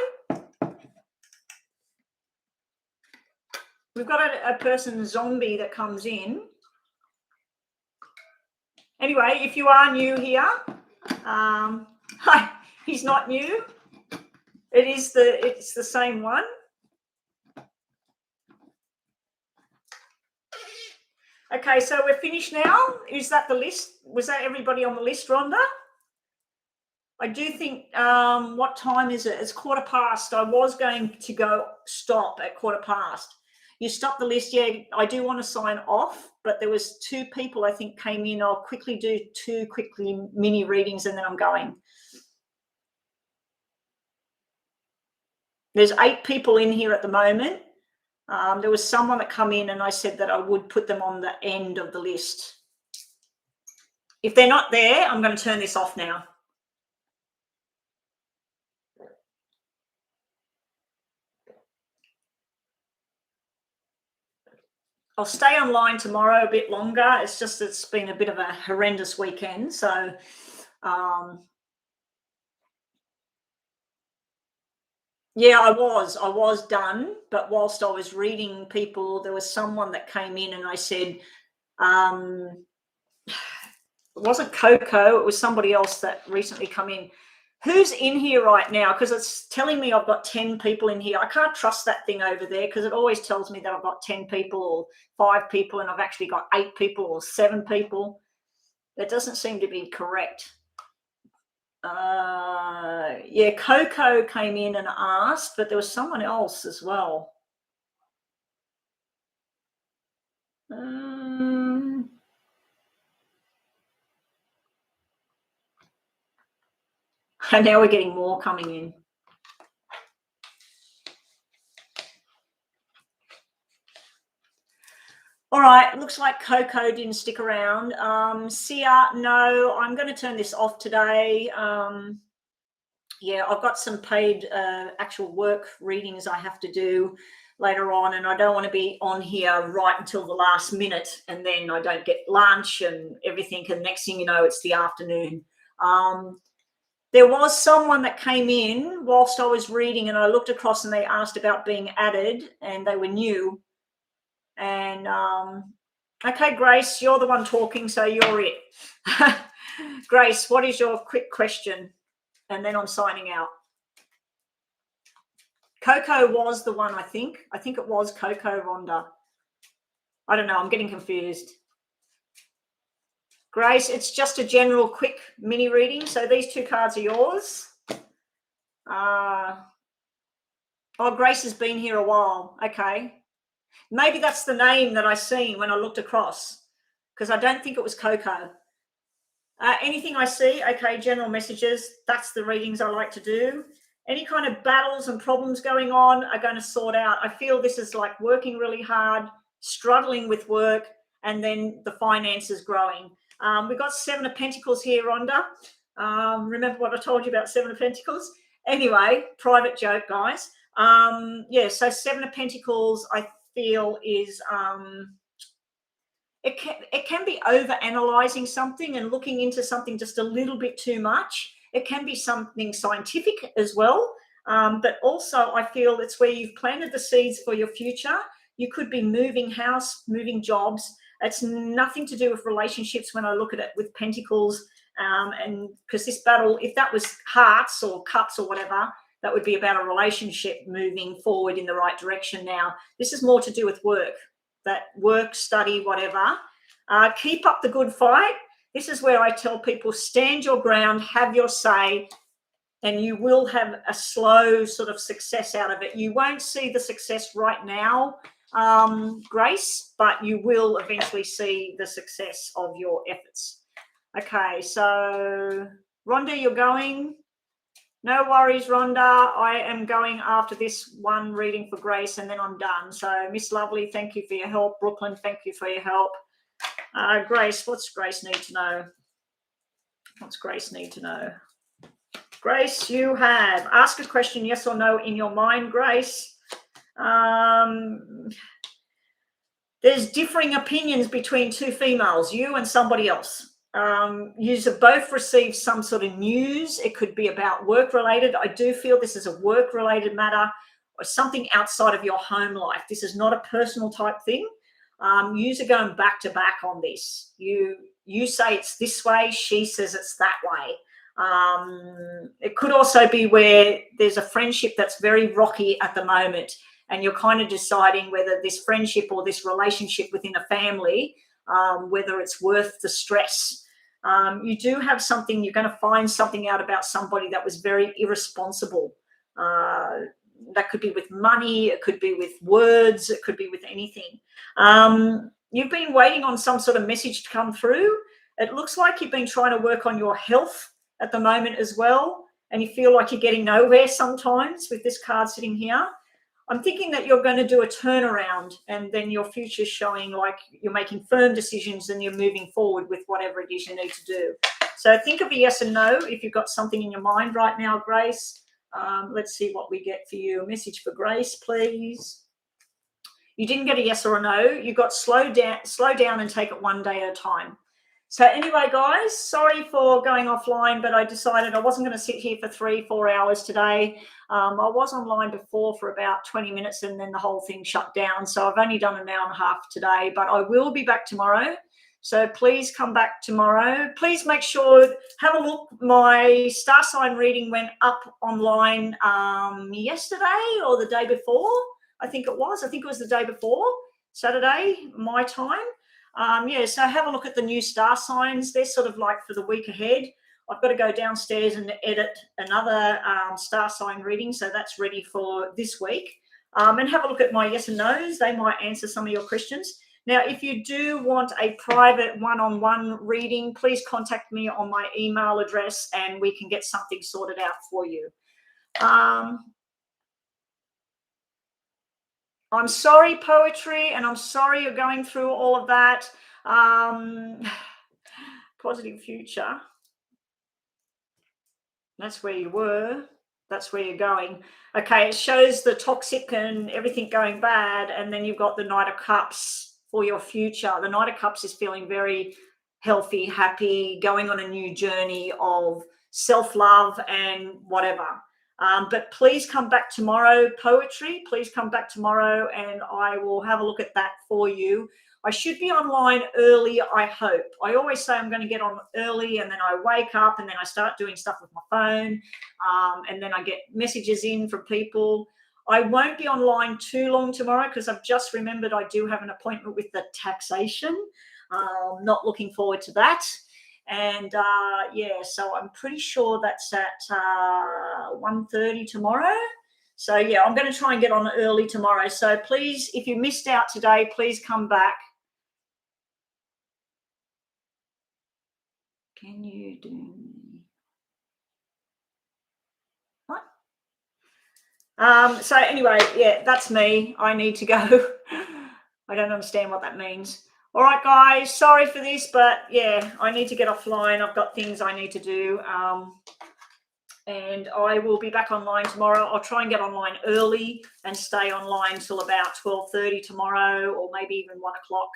We've got a person zombie that comes in. Anyway, if you are new here, he's not new. It's the same one. Okay, so we're finished now. Is that the list? Was that everybody on the list, Rhonda? I do think, what time is it? It's 15:15. I was going to go stop at 15:15. You stopped the list. Yeah, I do want to sign off, but there was 2 people I think came in. I'll quickly do 2 mini readings and then I'm going. There's 8 people in here at the moment. There was someone that come in and I said that I would put them on the end of the list. If they're not there, I'm going to turn this off now. I'll stay online tomorrow a bit longer. It's been a bit of a horrendous weekend. So, yeah, I was done. But whilst I was reading people, there was someone that came in and I said, it wasn't Coco, it was somebody else that recently come in. Who's in here right now? Because it's telling me I've got 10 people in here. I can't trust that thing over there because it always tells me that I've got 10 people or 5 people and I've actually got 8 people or 7 people. That doesn't seem to be correct. Yeah, Coco came in and asked, but there was someone else as well. And now we're getting more coming in. All right, looks like Coco didn't stick around. Sia, no, I'm going to turn this off today. Yeah, I've got some paid actual work readings I have to do later on, and I don't want to be on here right until the last minute, and then I don't get lunch and everything, and next thing you know, it's the afternoon. There was someone that came in whilst I was reading, and I looked across and they asked about being added, and they were new. And okay, Grace, you're the one talking, so you're it. Grace, what is your quick question? And then I'm signing out. Coco was the one, I think. I think it was Coco, Rhonda. I don't know. I'm getting confused. Grace, it's just a general quick mini reading. So these 2 cards are yours. Oh, Grace has been here a while. Okay. Maybe that's the name that I seen when I looked across, because I don't think it was Coco. Anything I see, okay, general messages, that's the readings I like to do. Any kind of battles and problems going on are going to sort out. I feel this is like working really hard, struggling with work, and then the finances growing. We've got Seven of Pentacles here, Rhonda. Remember what I told you about Seven of Pentacles? Anyway, private joke, guys. Yeah, so Seven of Pentacles, I feel, is it can be over analyzing something and looking into something just a little bit too much. It can be something scientific as well, but also I feel it's where you've planted the seeds for your future. You could be moving house, moving jobs. It's nothing to do with relationships when I look at it with Pentacles, and because this battle, if that was hearts or cups or whatever, that would be about a relationship moving forward in the right direction. Now this is more to do with work. That work, study, whatever. Keep up the good fight. This is where I tell people, stand your ground, have your say, and you will have a slow sort of success out of it. You won't see the success right now, Grace, but you will eventually see the success of your efforts. Okay, so Rhonda, you're going. No worries, Rhonda. I am going after this one reading for Grace, and then I'm done. So, Miss Lovely, thank you for your help. Brooklyn, thank you for your help. Grace, what's Grace need to know? What's Grace need to know? Grace, you have ask a question, yes or no, in your mind, Grace. There's differing opinions between two females, you and somebody else. You have both received some sort of news. It could be about work related. I do feel this is a work related matter or something outside of your home life. This is not a personal type thing. Yous are going back to back on this. You say it's this way, she says it's that way. It could also be where there's a friendship that's very rocky at the moment, and you're kind of deciding whether this friendship or this relationship within a family, whether it's worth the stress. You do have something, you're going to find something out about somebody that was very irresponsible. That could be with money, it could be with words, it could be with anything. You've been waiting on some sort of message to come through. It looks like you've been trying to work on your health at the moment as well, and you feel like you're getting nowhere sometimes with this card sitting here. I'm thinking that you're going to do a turnaround, and then your future's showing like you're making firm decisions and you're moving forward with whatever it is you need to do. So think of a yes and no if you've got something in your mind right now, Grace. Let's see what we get for you. A message for Grace, please. You didn't get a yes or a no. You got slow down and take it one day at a time. So anyway, guys, sorry for going offline, but I decided I wasn't going to sit here for 3-4 hours today. I was online before for about 20 minutes and then the whole thing shut down. So I've only done an hour and a half today, but I will be back tomorrow. So please come back tomorrow. Please make sure, have a look. My star sign reading went up online yesterday or the day before. I think it was the day before, Saturday, my time. Yeah, so have a look at the new star signs. They're sort of like for the week ahead. I've got to go downstairs and edit another star sign reading, so that's ready for this week. And have a look at my yes and no's. They might answer some of your questions. Now, if you do want a private one-on-one reading, please contact me on my email address and we can get something sorted out for you. I'm sorry, Poetry, and I'm sorry you're going through all of that. Positive future. That's where you were. That's where you're going. Okay, it shows the toxic and everything going bad, and then you've got the Knight of Cups for your future. The Knight of Cups is feeling very healthy, happy, going on a new journey of self-love and whatever. But please come back tomorrow, Poetry. Please come back tomorrow and I will have a look at that for you. I should be online early, I hope. I always say I'm going to get on early and then I wake up and then I start doing stuff with my phone, and then I get messages in from people. I won't be online too long tomorrow because I've just remembered I do have an appointment with the taxation. Not looking forward to that. And yeah, so I'm pretty sure that's at 1:30 tomorrow. So yeah, I'm going to try and get on early tomorrow. So please, if you missed out today, please come back. Can you do what? So anyway, yeah, that's me. I need to go. I don't understand what that means. All right, guys, sorry for this, but yeah, I need to get offline. I've got things I need to do. And I will be back online tomorrow. I'll try and get online early and stay online till about 12:30 tomorrow, or maybe even 1 o'clock.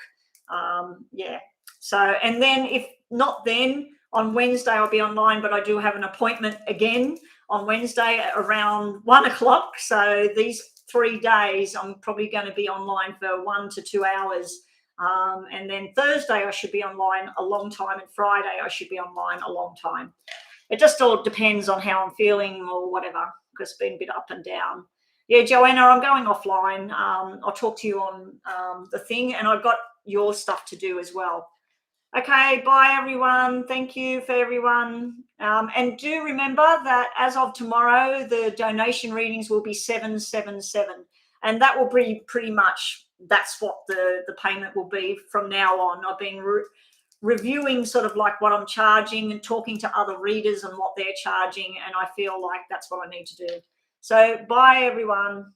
Yeah. So, and then if not then, on Wednesday I'll be online, but I do have an appointment again on Wednesday at around 1 o'clock. So these 3 days I'm probably going to be online for 1 to 2 hours. And then Thursday I should be online a long time, and Friday I should be online a long time. It just all depends on how I'm feeling or whatever, because it's been a bit up and down. Yeah, Joanna, I'm going offline. I'll talk to you on the thing, and I've got your stuff to do as well. Okay, bye everyone. Thank you for everyone. And do remember that as of tomorrow, the donation readings will be 777. And that will be pretty much, that's what the payment will be from now on. I've been reviewing sort of like what I'm charging and talking to other readers and what they're charging, and I feel like that's what I need to do. So bye everyone.